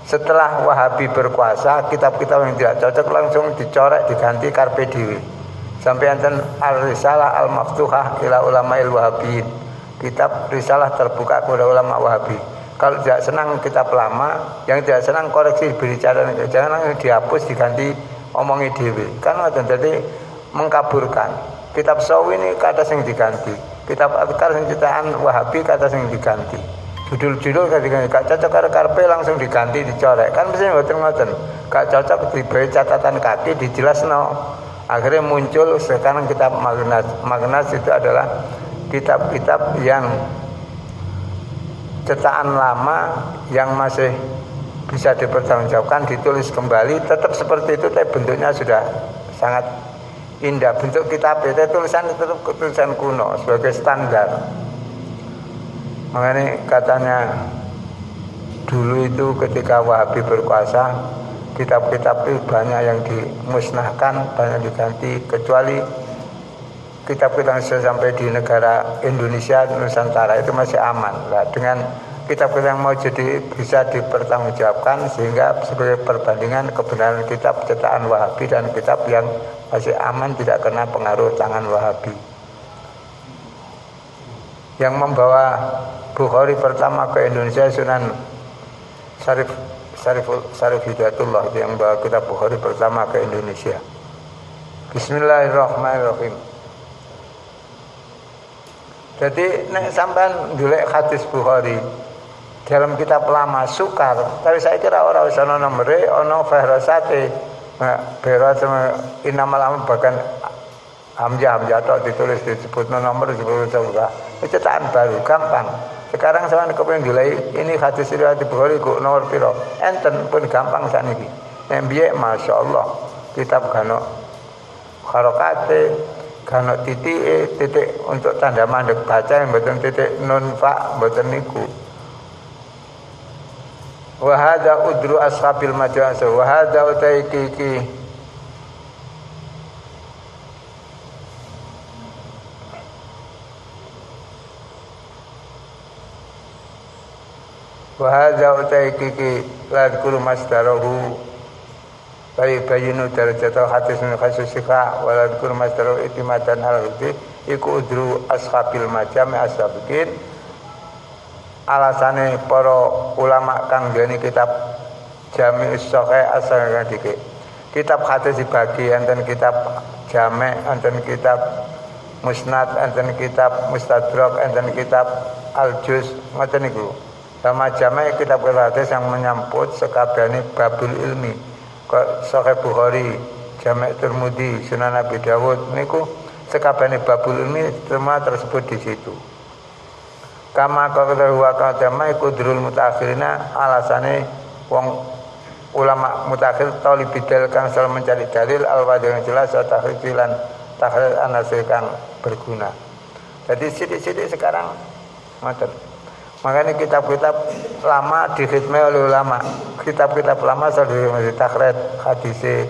Setelah Wahabi berkuasa, kitab-kitab yang tidak cocok langsung dicorek diganti karpe dhewe. Sampai enten Al-Risalah Al-Maftuhah ila Ulama'il Wahabiyin. Kitab risalah terbuka kepada ulama Wahabi. Kalau tidak senang kitab lama, yang tidak senang koreksi berbicara jangan dihapus diganti omongi dhewe. Kan ngoten dadi mengkaburkan. Kitab Sawi ini kata sing diganti. Kitab Adhkar sing cetakan Wahabi kata sing diganti. Judul-judul gak cocok karo karpe langsung diganti dicorek. Kan mesti ngoten-ngoten. Gak cocok diberi catatan kaki dijelasno. Akhirnya muncul sekarang kitab Maghnaz. Maghnaz itu adalah kitab-kitab yang cetakan lama yang masih bisa dipertanggungjawabkan ditulis kembali tetap seperti itu tapi bentuknya sudah sangat indah bentuk kitab itu tulisan tetap tulisan kuno sebagai standar makanya katanya dulu itu ketika Wahabi berkuasa kitab-kitab itu banyak yang dimusnahkan banyak diganti kecuali kitab-kitab yang sampai di negara Indonesia Nusantara itu masih aman. Nah, dengan kitab yang mau jadi bisa dipertanggungjawabkan sehingga sebagai perbandingan kebenaran kitab cetakan Wahabi dan kitab yang masih aman tidak kena pengaruh tangan Wahabi. Yang membawa Bukhari pertama ke Indonesia Sunan Syarif Hidayatullah, yang membawa kitab Bukhari pertama ke Indonesia. Bismillahirrahmanirrahim. Jadi nek sampean ndolek hadis Bukhari dalam kitab lama sukar, tapi saya kira orang usah ana nomere, ana fahrasate. Berat sama inamal amal bahkan hamzah tok ditulis disebut nomor disebut juga. Cetakan baru gampang. Sekarang sampean kepengin ndolek ini hadis riwayat Bukhari kok nomor piro? Enten pun gampang saniki. Nek biye masyaallah kitab gano harokate, gano titik untuk tanda mandek baca yang mboten titik nun fa mboten niku. Wa hadza udru ashabil madrasah wa hadza utaiki wa hadza utaiki la dzkuru masdarahu bayinu darajatahu hadis min khasusika wa la dzkuru masdarahu itimadan al-hudi iku udru ashabil majami ashabikin. Alasane para ulama kang nggone kitab Jami' Sahih asal dike. Kitab hadis dibagi enten kitab Jami', enten kitab Musnad, enten kitab Mustadrak, enten kitab Al-Juz, ngoten niku. Sama Jami' kitab hadis yang menyangkut sekabehane babul ilmi. Kok Sahih Bukhari, Jami' Tirmidzi, Sunan Abi Dawud niku sekabehane babul ilmi semua tersebut di situ. Kama qala wa qadama kudrul mutaakhirina, alasane wong ulama mutaakhir talibidal kang sel mencari dalil al-wadih yang jelas tahrilan tahril anasil kang berguna. Jadi sidik-sidik sekarang ngoten. Makanya kitab-kitab lama dikhidmati oleh ulama. Kitab-kitab lama selalu ditakhrij hadise,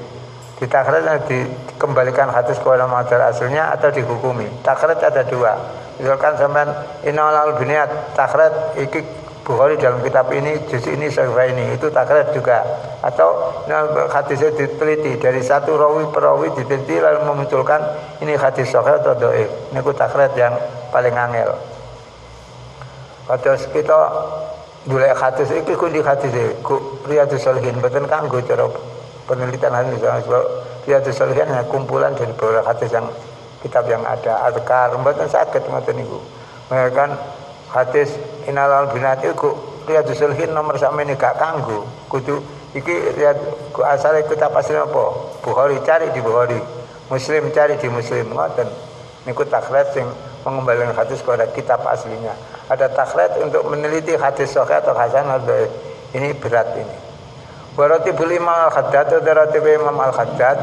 ditakhrij dan dikembalikan hadis kepada materi aslinya atau dihukumi. Takhrij ada dua. Misalkan sampean Innal Biniyat takhrij iki Bukhari dalam kitab ini juz ini sahih ini, itu takhrij juga. Atau hadisnya diteliti dari satu rawi per rawi diteliti lalu memunculkan ini hadis sahih atau dhaif. Niku takhrij yang paling angel. Kados kita golek hadis iki kundi hadis Riyadhus Shalihin mboten kanggo cara penelitian hadis. Riyadhus Shalihin hanya kumpulan dari beberapa hadis yang kitab yang ada azkar mboten saged ngoten niku. Kan hadis Innal Binat iku Riyadhus Shalihin nomor sakmene gak kanggo. Kudu iki asale kitab asli apa? Bukhari, cari di Bukhari. Muslim cari di Muslim ngoten. Niku takhrij sing mengembalikan hadis kepada kitab aslinya. Ada takhrij untuk meneliti hadis sahih atau hasan atau dhaif. Ini berat ini. Waratibul Imam Al-Haddad atau ratib Imam Al-Haddad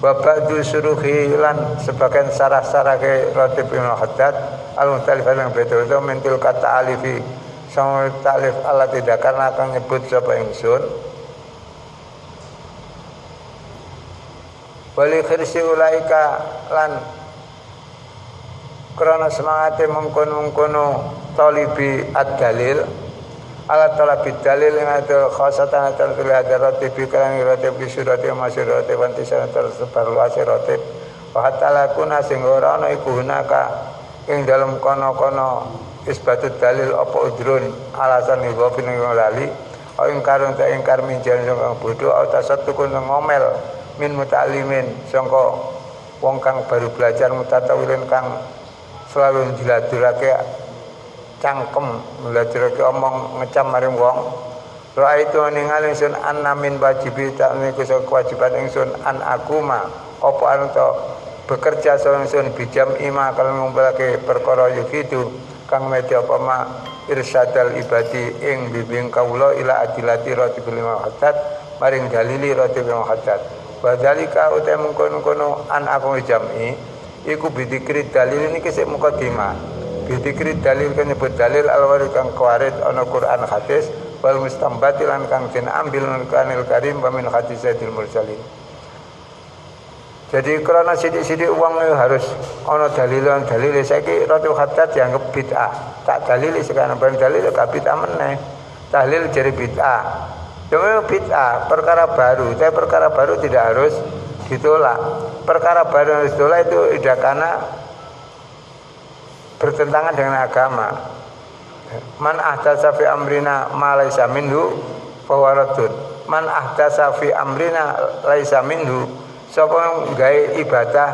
wa ba'du syuruhi lan sebagian sarah-sarah ke ratib Imam Al-Haddad al-mukhtalifah yang beda-beda mentil kata alifi sama ta'alif Allah tidak karena akan nyebut sapa ingsun wali khirsi ulaika lan karena semangate mengkono-mengkono talibi ad-dalil alat talabi dalil yang ada khasatan atau terlihat ratib kan ratib surat yang masih ratib antisan tersebar luas ratib wa hatta lakuna sing ora ana iku hunaka ing dalam kono-kono isbatut dalil apa udrun alasan iku ping lali au ingkar ta ingkar minjan sing bodho au tasattukun ngomel min muta'allimin sangka wong kang baru belajar mutatawilin kang selalu njladurake cangkem belajarake omong ngecam maring wong. Ra itu ningali ingsun annamin wajibi tak niku kewajiban ingsun an akuma apa anto bekerja ingsun bijam ima kalau ngumpulake perkara yufidu kang media apa ma irsyadal ibadi ing bimbing kawula ila adilati ratibul haddad maring dalili ratibul haddad. Wa dzalika uta mungkon-kono an aku jami iku bidikri dalil niki sik mukadimah. Bidikri dalil kan nyebut dalil al-warid kang qawarid ana Quran hadis wal mustambatil kang den ambil Qur'anil Karim wa min hadisatil mursalin. Jadi karena sidik-sidik uang harus ono dalil saiki Ratul Khaddad dianggap bid'ah. Tak dalil sekarang bareng dalil gak bid'ah meneh. Tahlil jadi bid'ah. Cuma bid'ah perkara baru, tapi perkara baru tidak harus ditolak. Perkara baru yang harus ditolak itu tidak karena bertentangan dengan agama. Man ahdatsa fi amrina ma laisa minhu fa huwa raddun. Man ahdatsa fi amrina laisa minhu, sapa gawe ibadah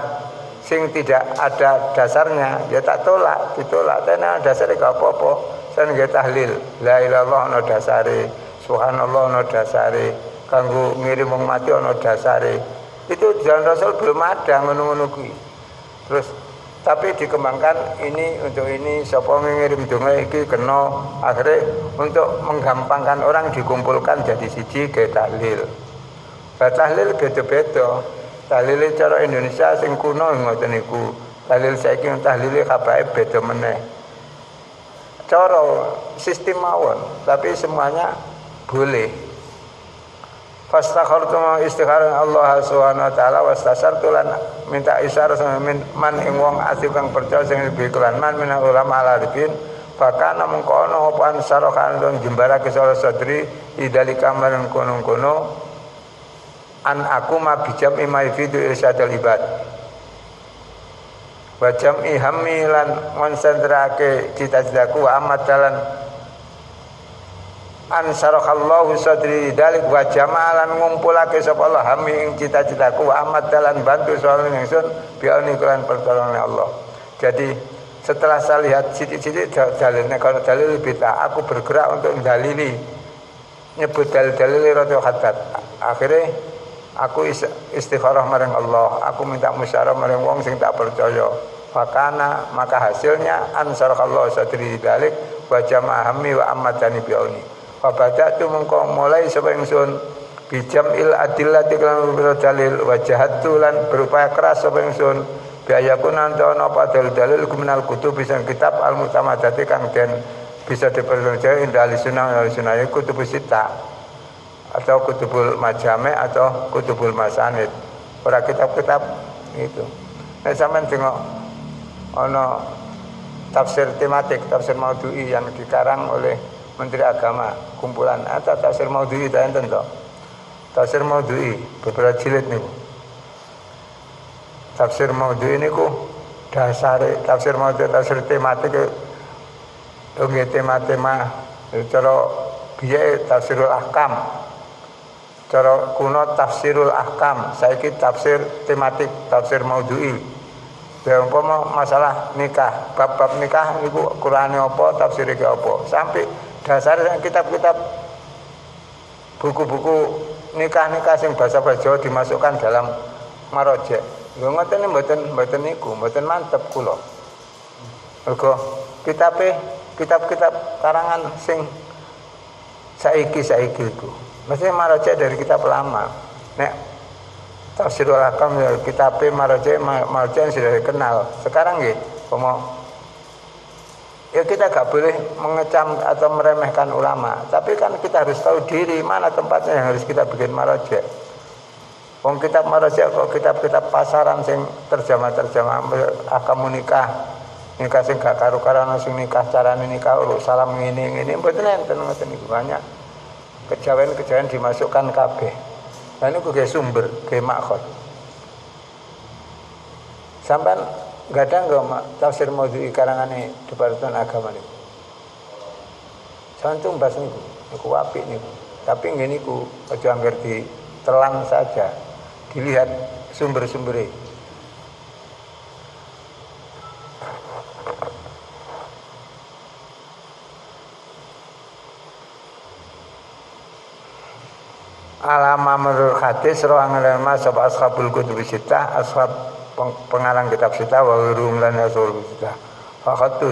sing tidak ada dasarnya, ya tak tolak, ditolak. Tenan dasare gak apa-apa. Sen nggih tahlil, la ilaha illallah ana dasare, subhanallah ana dasare, kanggo ngirim wong mati ana dasare. Itu jalan Rasul belum ada ngono-ngono kuwi. Terus tapi dikembangkan ini untuk ini sapa ngirim donga iki kena akhirnya untuk menggampangkan orang dikumpulkan jadi siji ke tahlil. Tahlil beda-beda. Tahlil cara Indonesia sing kuno ngoten niku. Tahlil saiki tahlil kabeh beda meneh. Cara sistem mawon, tapi semuanya boleh. Fastakhartum istikharan Allah Subhanahu wa taala wastasartu lan minta isyarat min man ing wong asih kang percaya sing lebih kelan man min ulama alarifin fakana mengko ana apa ansara kan don jembarake sara sadri idalika maring kono-kono an aku ma bijam imai fidu irsyadul ibad wa jam'i hammi lan konsentrake cita-citaku wa amadalan ansarakallahu sadri dalik wa jamalan ngumpulake sapa Allah hami ing cita-citaku wa amat dalan bantu soal ingsun bi'auni kelan pertolongan Allah. Jadi setelah saya lihat sidik-sidik dalilnya kalau dalil bid'ah, aku bergerak untuk mendalili nyebut dalil-dalil Ratul Khaddad. Akhirnya aku istikharah marang Allah, aku minta musyawarah marang wong sing tak percaya. Fakana maka hasilnya ansarakallahu sadri dalik wa jama'ahmi wa amadani bi'auni. Fabadatu mengko mulai sapa ingsun bijamil adillati kelan dalil wajahatu lan berupaya keras sapa ingsun biayakun antono apa dalil kuminal kutub bisa kitab al mutamadati kang den bisa dipercaya indah al sunnah kutub sita atau kutubul majame atau kutubul masanid ora kitab-kitab itu. Nek sampean tengok ana tafsir tematik tafsir maudhu'i yang dikarang oleh Menteri Agama kumpulan atau tafsir maudhu'i ta enten to. Tafsir maudhu'i beberapa jilid niku. Tafsir maudhu'i niku dasare tafsir maudhu'i tafsir tematik nggih tema-tema cara biye tafsirul ahkam. Cara kuno tafsirul ahkam, saiki tafsir tematik tafsir maudhu'i. Ya umpama masalah nikah, bab-bab nikah niku Qur'ane apa, tafsire ki apa. Sampai dasar kitab-kitab buku-buku nikah-nikah sing bahasa Jawa dimasukkan dalam marojek. Lho ngoten mboten niku, mboten mantep kula. Mergo kitab-kitab karangan sing saiki iku mesti marojek dari kitab lama. Nek Tafsirul Ahkam ya kitab marojek yang sudah dikenal. Sekarang nggih, ya kita gak boleh mengecam atau meremehkan ulama, tapi kan kita harus tahu diri mana tempatnya yang harus kita bikin marojek. Wong kitab marojek kok kitab-kitab pasaran sing terjemah ahkam nikah sing gak karu-karuan sing nikah carane nikah salam ngene mboten enten ngoten niku banyak kejawen dimasukkan kabeh. Lah niku ge sumber, ge makhot. Sampeyan gadang nggak tafsir maudhu'i karangane Departemen Agama niku. Santung bas niku apik niku. Tapi nggih niku aja angger ditelan saja. Dilihat sumber-sumbere. Alama menurut hadis roang lema sapa ashabul kutub sitah ashab pengarang kitab sitah wa rum lan rasul sitah faqatu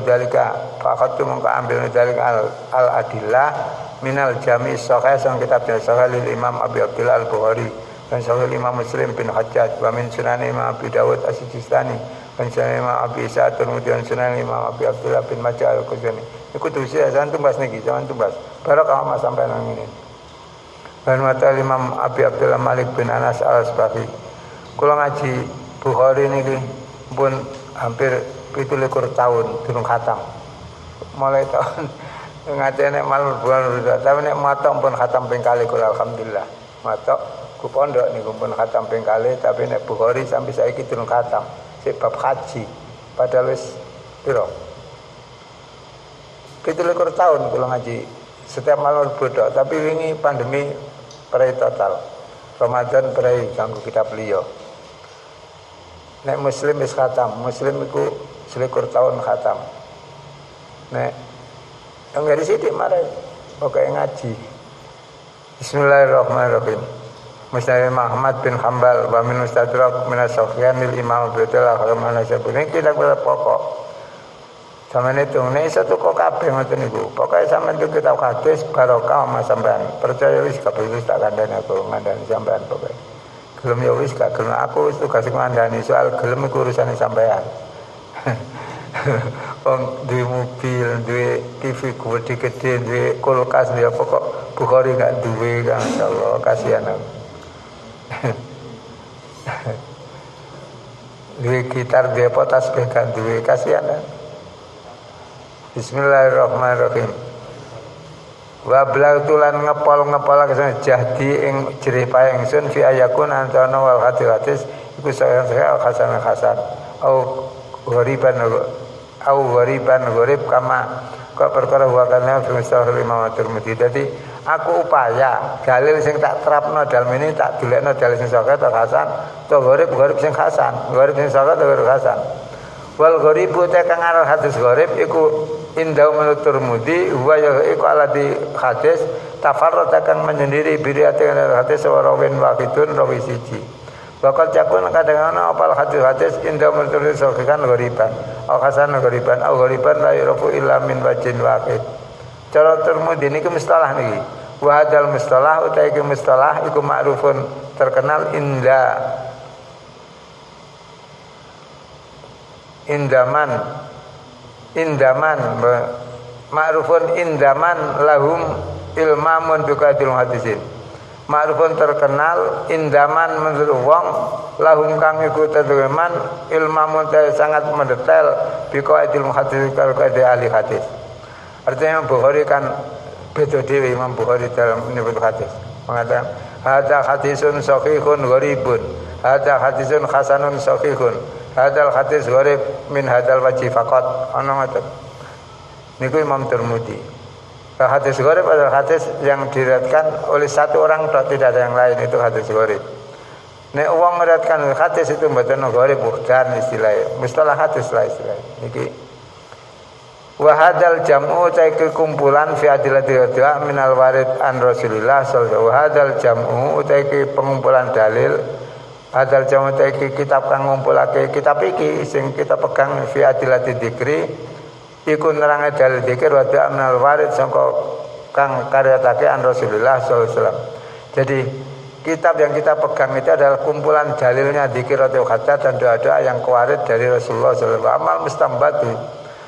mengko ambil dalika al adillah minal jami' sahih sang kitab sahih lil Imam Abi Abdullah Al-Bukhari dan sahih Imam Muslim bin Hajjaj wa min sunan Imam Abi Dawud As-Sijistani dan sunan Imam Abi Isa kemudian sunan Imam Abi Abdullah bin Majah Al-Qazwini iku tulis jangan tumbas niki jangan tumbas barokah mas sampai nang ngene. Dan mata Imam Abi Abdullah Malik bin Anas al-Asbahi Kula ngaji Bukhari niki pun hampir 17 tahun durung khatam. Mulai tahun ngajene malam bulan rida, tapi nek matok pun khatam ping kali kula alhamdulillah. Matok ku pondok niku pun khatam ping kali, tapi nek Bukhari sampai saiki durung khatam. Sik bab haji. Padahal wis piro? 17 tahun kula ngaji setiap malam bodok, tapi wingi pandemi perai total. Ramadan perai kanggo kitab liya. Nek muslim wis khatam, muslim iku 21 tahun khatam. Nek enggak sithik mare pokoke ngaji. Bismillahirrahmanirrahim. Musnad Muhammad bin Hambal wa min Mustadrak min Sufyanil Imam Abdullah Rahman Sabuni kita pokok. Sampeyan itu nek iso teko kabeh ngoten niku. Pokoke sampeyan itu kitab hadis barokah sama sampean. Percaya wis kabeh wis tak kandhani aku ngandani sampean pokoke. Gelem ya wis gak gelem aku wis tugas ngandani soal gelem iku urusane sampean. Wong duwe mobil, duwe TV gede-gede, duwe kulkas ya pokok Bukhari gak duwe kan insyaallah kasihan aku. Duwe gitar, duwe potas gak duwe kasihan kan. Bismillahirrahmanirrahim. Wa blagtulan ngepol kesana jahdi ing jerih pae ingsun fi ayakun antana wal hadis iku saya hasan au ghariban gharib kama kok perkara wa kana fi mustahil Imam Tirmidzi. Dadi aku upaya dalil sing tak terapno dalem ini tak dolekno dalil sing sahih ta hasan to gharib sing hasan gharib sing sahih ta hasan. Wal gharibu ta kang aran hadis gharib iku indau menurut Tirmidzi wa ya iku alati hadis tafarrada kang menyendiri biriate hadis warawin wahidun rawi siji. Bakal cakun kadang ana apal hadis indau menurut Tirmidzi kan ghariban au hasan ghariban au ghariban la yurafu illa min wajin wahid. Cara Tirmidzi niki mustalah niki. Wa hadzal mustalah utawi iki mustalah iku ma'rufun terkenal indaman ma'rufun indaman lahum ilmamun biqadil hadisin. Ma'rufun terkenal indaman menurut wong lahum kang iku teteman ilmamun sangat mendetail biqadil hadisin karo ahli hadis. Artinya Bukhari kan beda dhewe Imam Bukhari dalam menyebut hadis. Mengatakan hadza hadisun sahihun gharibun, hadza hadisun hasanun sahihun. Hadal hadis gharib min hadal wajhi faqat. Ana ngoten. Niku Imam Tirmidzi. Hadis gharib adalah hadis yang diriwayatkan oleh satu orang tidak ada yang lain, itu hadis gharib. Nek wong meriwayatkan hadis itu mboten gharib bukan istilahnya. Mustalah hadis lah istilahnya. Niki wa hadal jam'u ta kumpulan fi adillati wa min al warid an Rasulillah sallallahu alaihi wasallam. Hadal jam'u ta pengumpulan dalil. Hadal jamu taiki kitab kang ngumpulake kitab iki sing kita pegang fi adillati dzikri iku nerange dalil dzikir wa ta'amnal warid sangka kang karyatake an Rasulullah sallallahu alaihi wasallam. Jadi kitab yang kita pegang itu adalah kumpulan dalilnya dzikir atau kata dan doa-doa yang kewarid dari Rasulullah sallallahu alaihi wasallam. Amal mustambatu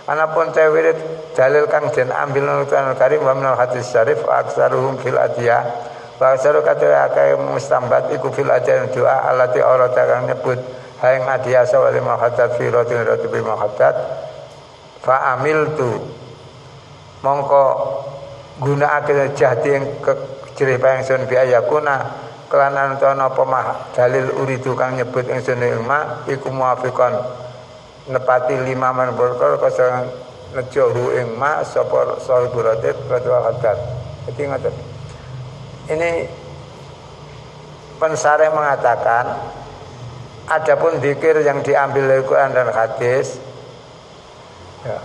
anapun tawirid dalil kang den ambil nang Al Karim wa minal hadis syarif wa aksaruhum fil adiyah. Bahasa kata akai mustambat iku fil ajaran doa alati Allah kang nyebut haing adiasa wa lima hadat fi rotin roti bima hadat fa amiltu mongko gunakake jahdi ing jerih pangsun bi ayakuna kelanan ana apa dalil uridu kang nyebut ingsun ing ma iku muafiqan nepati 5 man perkara kosong nejohu ing ma sapa sahibul rotit wa hadat. Dadi ngoten. Ini pensareh mengatakan adapun zikir yang diambil dari Quran dan hadis ya,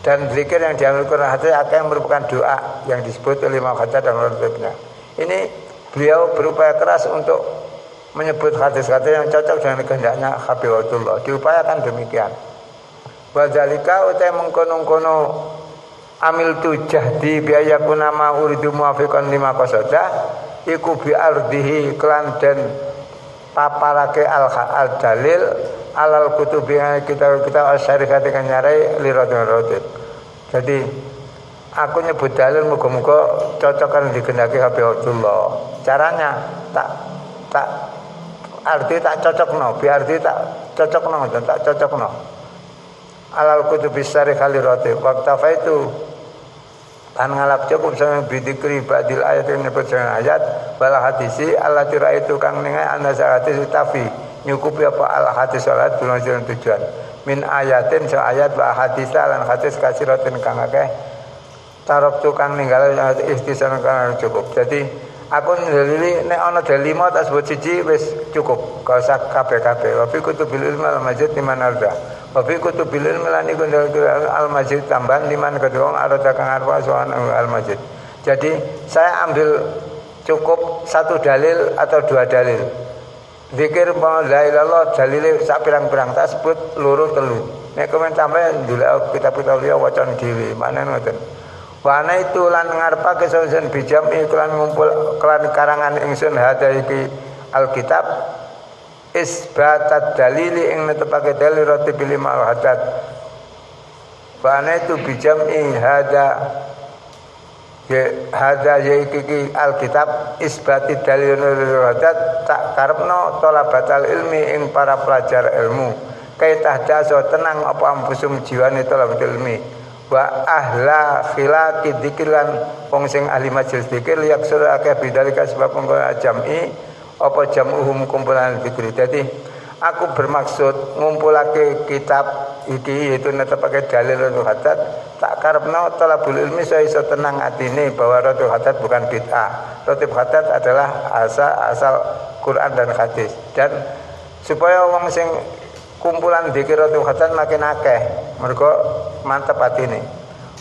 dan zikir yang diambil dari Quran dan hadis akan merupakan doa yang disebut oleh Imam Haddad dan Al-Tabna. Ini beliau berupaya keras untuk menyebut hadis-hadis yang cocok dengan kehendaknya Habibullah. Diupayakan demikian. Wadzalika utai mengkono-kono amil tu jahdi biaya kunama uridu muafiqan lima qasada iku bi ardihi klan den paparake al dalil alal kutubi kita syarikat dengan nyarai lirodin. Jadi aku nyebut dalil muga-muga cocok kan digendaki Habibullah. Caranya tak arti tak cocokno, bi arti tak cocokno dan tak cocokno. Alal kutubis syarih kali roti. Waktu itu kan ngalap cukup sama bidikri badil ayat yang nyebut ayat bala hadisi Allah tira itu kang ningai anda hadis tafi nyukupi apa al hadis salat tujuan tujuan min ayatin so ayat wa hadis lan hadis kasiratin kang akeh tarok tukang ninggal ikhtisan kang cukup. Jadi aku ndelili nek ana dalil 5 tak sebut siji wis cukup gak usah kabeh-kabeh. Wa fi kutubil ilmi al majid liman arda. Wa fi kutubil ilmi lan iku al majid tambahan liman kedua arda kang arwa soal al majid. Jadi saya ambil cukup satu dalil atau dua dalil. Zikir la ilallah dalile sak pirang-pirang tak sebut loro telu. Nek komen tambahan ndelok kitab-kitab liya waca dhewe. Manen ngoten. Wana itu lan ngarepake sausen bijam iklan ngumpul kelan karangan ingsun hada iki alkitab isbatat dalili ing netepake dalil roti bil mal hadat. Wana itu bijam hada iki alkitab isbati dalil hadat tak karepno talabatal ilmi ing para pelajar ilmu kaitah daso tenang apa ampusum jiwane talabatul ilmi. Wa ahla khilaqi dzikran wong sing ahli majelis dzikir liyak surah akeh bidalika sebab pengkono jam'i apa jam'uhum kumpulan dzikri. Jadi aku bermaksud ngumpulake kitab iki yaitu netepake dalil Ratul Haddad tak karepno talabul ilmi saya iso tenang atine bahwa Ratul Haddad bukan bid'ah. Ratul Haddad adalah asal Quran dan hadis dan supaya wong sing kumpulan dzikir Ratul Haddad makin akeh mergo mantep atine.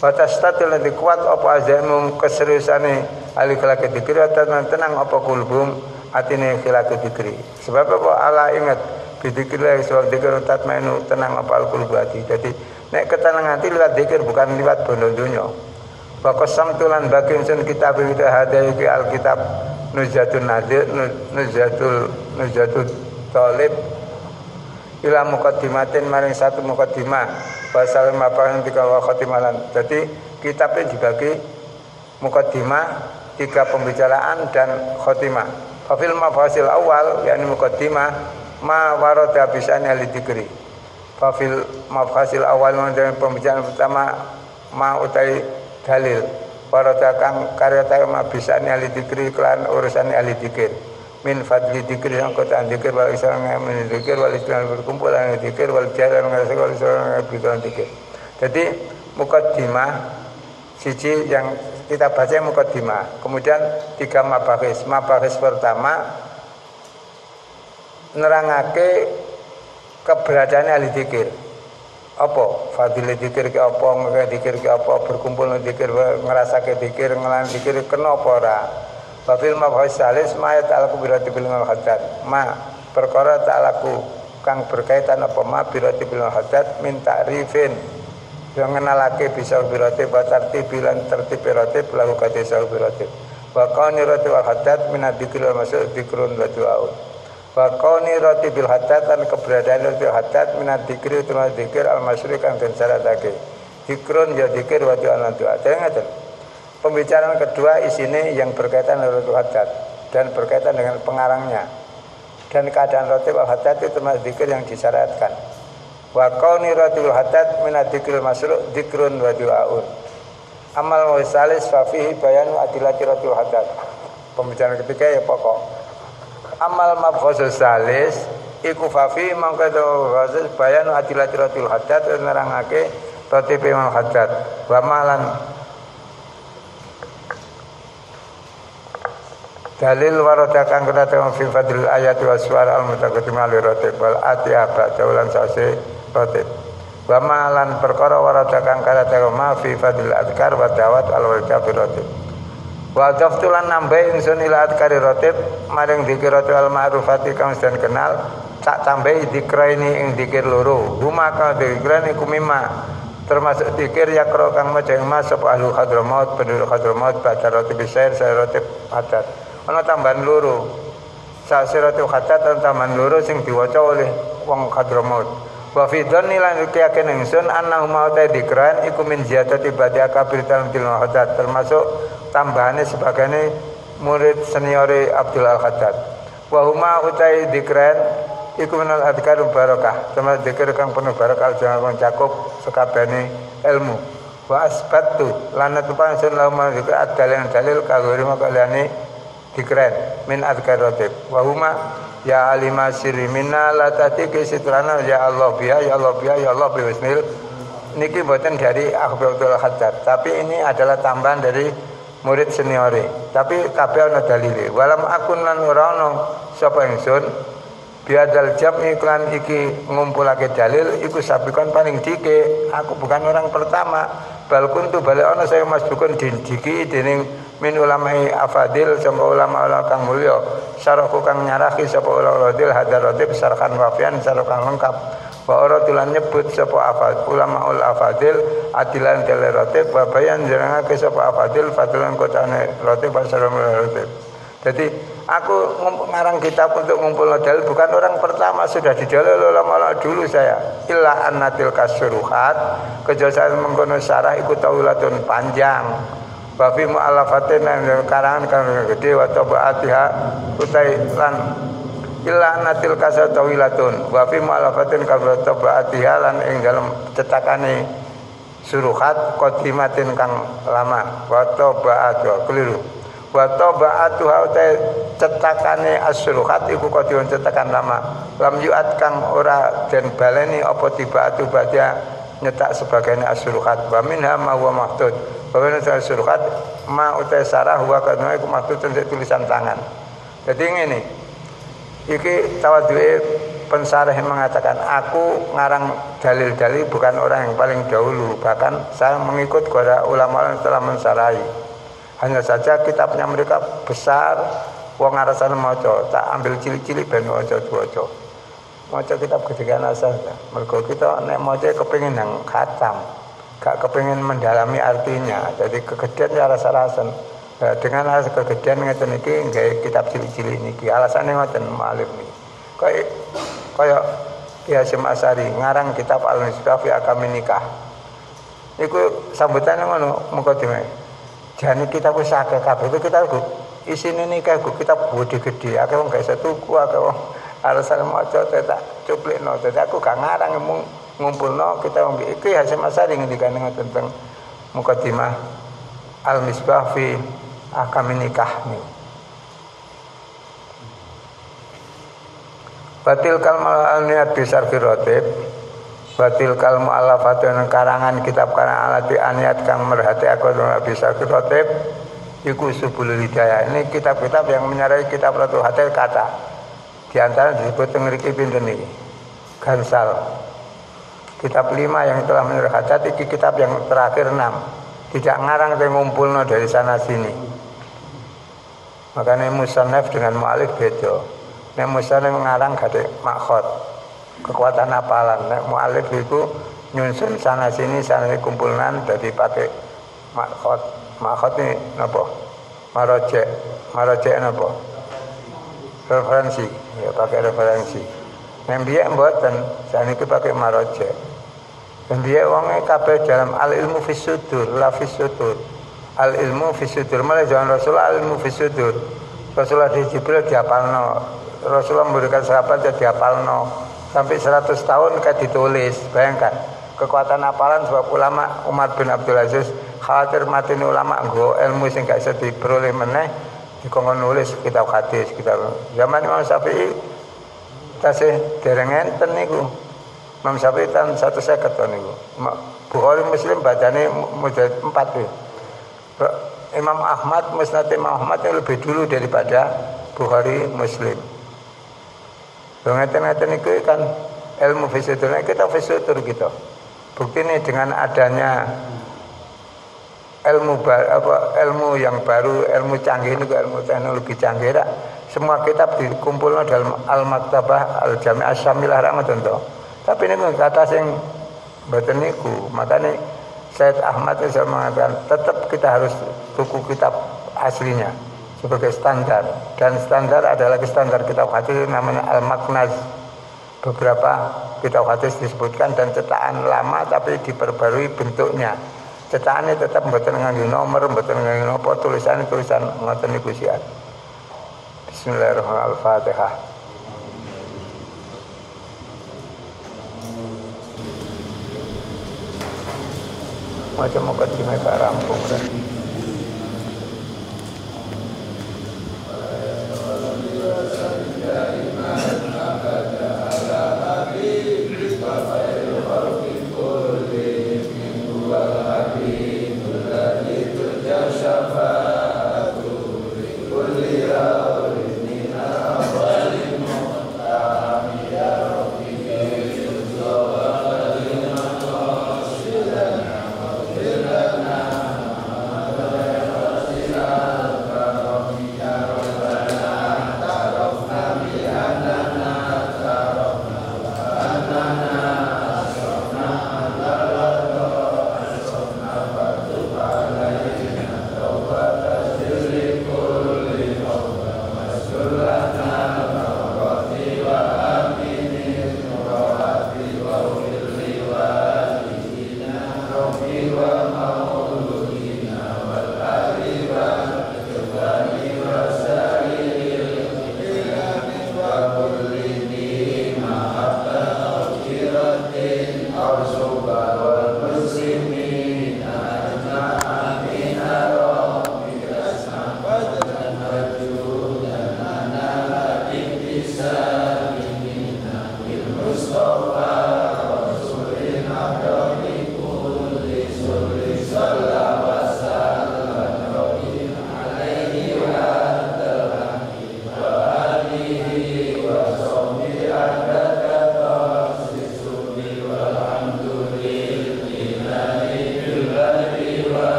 Batas statil nanti kuat apa azamum keseriusane ahli khilaqi dzikri dan tenang apa kulbum atine khilaqi dzikri. Sebab apa Allah ingat bidzikrillah sebab dzikir tatmainu tenang apa al-qulub hati. Jadi nek ketenangan hati liwat dzikir bukan liwat bondo dunya. Wa qasamtulan bagi insun kitab kita hadayuki alkitab Nuzhatun Nadir Nuzhatul Talib ila muqaddimatin maring satu muqaddimah pasal mapahan 3 wa khatimalan. Jadi kitabnya dibagi muqaddimah 3 pembicaraan dan khotimah. Fafil mafasil awal yakni muqaddimah ma warada bisani ahli dzikri. Fafil mafasil awal dengan pembicaraan pertama ma utai dalil warada kang karya ta ma bisani ahli dzikri kelan urusan ahli dzikir. Min fadli dzikir yang kota dzikir wal islam min dzikir wal islam berkumpul dengan dzikir wal jalan ngasih wal islam berkumpul dzikir. Jadi muqaddimah siji yang kita baca muqaddimah. Kemudian 3 mabahis. Mabahis pertama nerangake keberadaan ahli dzikir. Apa? Fadilah dzikir ke apa, ngadzikir ke apa, berkumpul dzikir, ngrasake dzikir, ngelan dzikir kena apa ora. Wafil mabahis salis ma ta'alaku birati bil haddad ma perkara ta'alaku kang berkaitan apa ma birati bil haddad min ta'rifin yang ngenalake bisa birati wa tartibilan tertib birati lahu kadisa birati wa qauni rati wal haddad min adzikri wal masuk dzikrun wa du'aun wa qauni rati bil haddad dan keberadaan rati haddad min adzikri wa dzikir al masyrik kang den syaratake dzikrun ya dzikir wa du'an doa. Dengar pembicaraan kedua isinya yang berkaitan dengan Ratul Haddad dan berkaitan dengan pengarangnya dan keadaan Ratul Haddad itu termasuk dzikir yang disyaratkan. Wa qauni Ratul Haddad min adzikri masru' dzikrun wa du'aun. Amal wasalis fa fihi bayanu adillati Ratul Haddad. Pembicaraan ketiga ya pokok. Amal mabghasus salis iku fa fihi mangka wasalis bayanu adillati Ratul Haddad nerangake tertib Imam Haddad. Wa malan dalil warada kang kedatang fi fadlil ayat wa suara al-mutaqaddim ali ratib wal atiyah ba'da ulan sase ratib wa malan perkara warada kang kedatang ma fi fadlil adkar wa dawat al-warda fi ratib wa daftulan nambah insun ila adkari ratib maring dzikir ratib al-ma'rufati kang sedang kenal tak tambahi dzikra ini ing dzikir loro huma ka dzikrani kumima termasuk dzikir yakro kang maca ing mas sapa ahli hadramaut penduduk hadramaut ba'da ratib bisair saya ratib haddad. Ana tambahan loro. Sasiratul Haddad lan tambahan loro sing diwaca oleh wong Hadramaut. Wa fi dhanni lan keyakinan ingsun annahu ma'ta dzikran iku min ziyadati ba'da kabir talmidil Haddad termasuk tambahane sebagainya murid seniore Abdul Al-Haddad. Wa huma utai dzikran iku menal adkar barokah. Sama dzikir kang penuh barokah jangan cakup sekabehane ilmu. Wa asbatu lan tupan sun lauma dzikir dalil kagori makalane dzikran min adkar ratib. Wa huma ya alima sirri minna la tatiki sitrana ya Allah biya ya Allah biya ya Allah bismil. Niki buatan dari Akhbatul Khattab, tapi ini adalah tambahan dari murid seniore. Tapi kabeh ana dalile. Walam akun lan ora ana sapa ingsun biadal jam iklan iki ngumpulake dalil iku sabikon paling dike. Aku bukan orang pertama. Bal kuntu balik ana saya masbukun diki dening min ulamai afadil sangka ulama kang mulya. Syaraku kang nyarahi sapa ulama radil hadaratib sarkan wafian sarkan lengkap. Wa ora tulan nyebut sapa afad ulama ul afadil adilan telerote babayan jenengake sapa afadil fadilan kotane rote pasar rote. Jadi aku ngarang kitab untuk ngumpul dalil bukan orang pertama, sudah didalil ulama dulu saya. Illa annatil kasuruhat kejelasan mengkono syarah iku taulatun panjang. Wa fi mu'allafatin karangan kang gede wa tabaatiha utai lan illa natil kasa tawilatun wa fi mu'alafatin kabla tabaatiha lan ing dalem cetakane suruhat qadimatin kang lama wa tabaatu keliru wa tabaatu haute cetakane as-suruhat iku qadimun cetakan lama lam yu'at kang ora den baleni apa tibaatu badia nyetak sebagainya as-suruhat wa minha ma huwa mahdud wa min as-suruhat ma utai sarah wa kana iku mahdud tulisan tangan. Jadi ngene iki tawadhu'e pensarah yang mengatakan aku ngarang dalil-dalil bukan orang yang paling dahulu, bahkan saya mengikut kepada ulama yang telah mensarahi. Hanya saja kitabnya mereka besar, wong ngarasane maca, tak ambil cilik-cilik ben maca diwaca. Maca kitab kedekan asal. Mergo kita nek maca kepengin nang khatam, gak kepengin mendalami artinya. Jadi kegedean ya rasa-rasan. Dengan alasan kegedean ngeten iki nggawe kitab cilik-cilik niki. Alasane ngoten mu'alif niki. Kaya Ki Hasyim Asy'ari ngarang kitab Al-Misbah fi Ahkamin Nikah. Iku sambutane ngono mukadimah. Jane kitab wis akeh kabeh itu kitab isine nikah kitab gede-gede. Akeh wong gak iso tuku, akeh wong alasan maca tak cuplikno. Dadi aku gak ngarang ngumpulno kitab iki Hasyim Asy'ari ngendikane ngoten teng mukadimah Al-Misbah fi Ahkamin Nikah nih. Batil kalmal niat besar firotib. Batil kalmu alafatun karangan kitab karang alati aniat kang merhati aku bisa firotib. Iku subulul hidayah. Ini kitab-kitab yang menyarai kitab Ratu Hatil kata. Di antara disebut tengriki pinten ini. Gansal. Kitab 5 yang telah menyerah hajat. Ini kitab yang terakhir 6. Tidak ngarang dan ngumpulno dari sana sini. Makanya musannaf dengan mu'alif beda. Nek musannaf ngarang gade makhot. Kekuatan hafalan. Nek mu'alif itu nyusun sana sini kumpulnan jadi pakai makhot. Makhot ini napa? Marojek. Marojek napa? Referensi. Ya pakai referensi. Nek biyen mboten, saniki pakai marojek. Dan dia wonge kabeh dalam al-ilmu fis sudur, la fis sudur. Al-ilmu fis sudur. Malah zaman Rasulullah al-ilmu fis sudur. Rasulullah di Jibril dihafalno. Rasulullah memberikan sahabat ya dihafalno. Sampai 100 tahun kayak ditulis. Bayangkan kekuatan hafalan sebab ulama Umar bin Abdul Aziz khawatir mati ulama nggo ilmu sing gak iso diperoleh meneh dikongkon nulis kitab hadis, kitab. Zaman Imam Syafi'i tasih dereng enten niku. Imam Syafi'i tan 150 niku. Bukhari Muslim bacane mujallad 4 tuh. Imam Ahmad Musnad Imam Ahmad yang lebih dulu daripada Bukhari Muslim. Ngeten-ngeten niku kan ilmu fisutur kita fisutur gitu. Bukti ini dengan adanya ilmu yang baru, ilmu canggih ini ilmu teknologi canggih rak. Semua kitab dikumpulno dalam Al-Maktabah Al-Jami' Asy-Syamilah ra ngoten to. Tapi niku kata sing mboten niku, makane Said Ahmad itu mengatakan tetap kita harus buku kitab aslinya sebagai standar, dan standar adalah standar kitab hadis namanya Al-Maknaz. Beberapa kitab hadis disebutkan dan cetakan lama tapi diperbarui bentuknya. Cetakannya tetap mboten nganggo nomor, mboten nganggo apa tulisan ngoten niku sian. Bismillahirrahmanirrahim. Al-Fatihah. Macam mukaddimah rampung dah.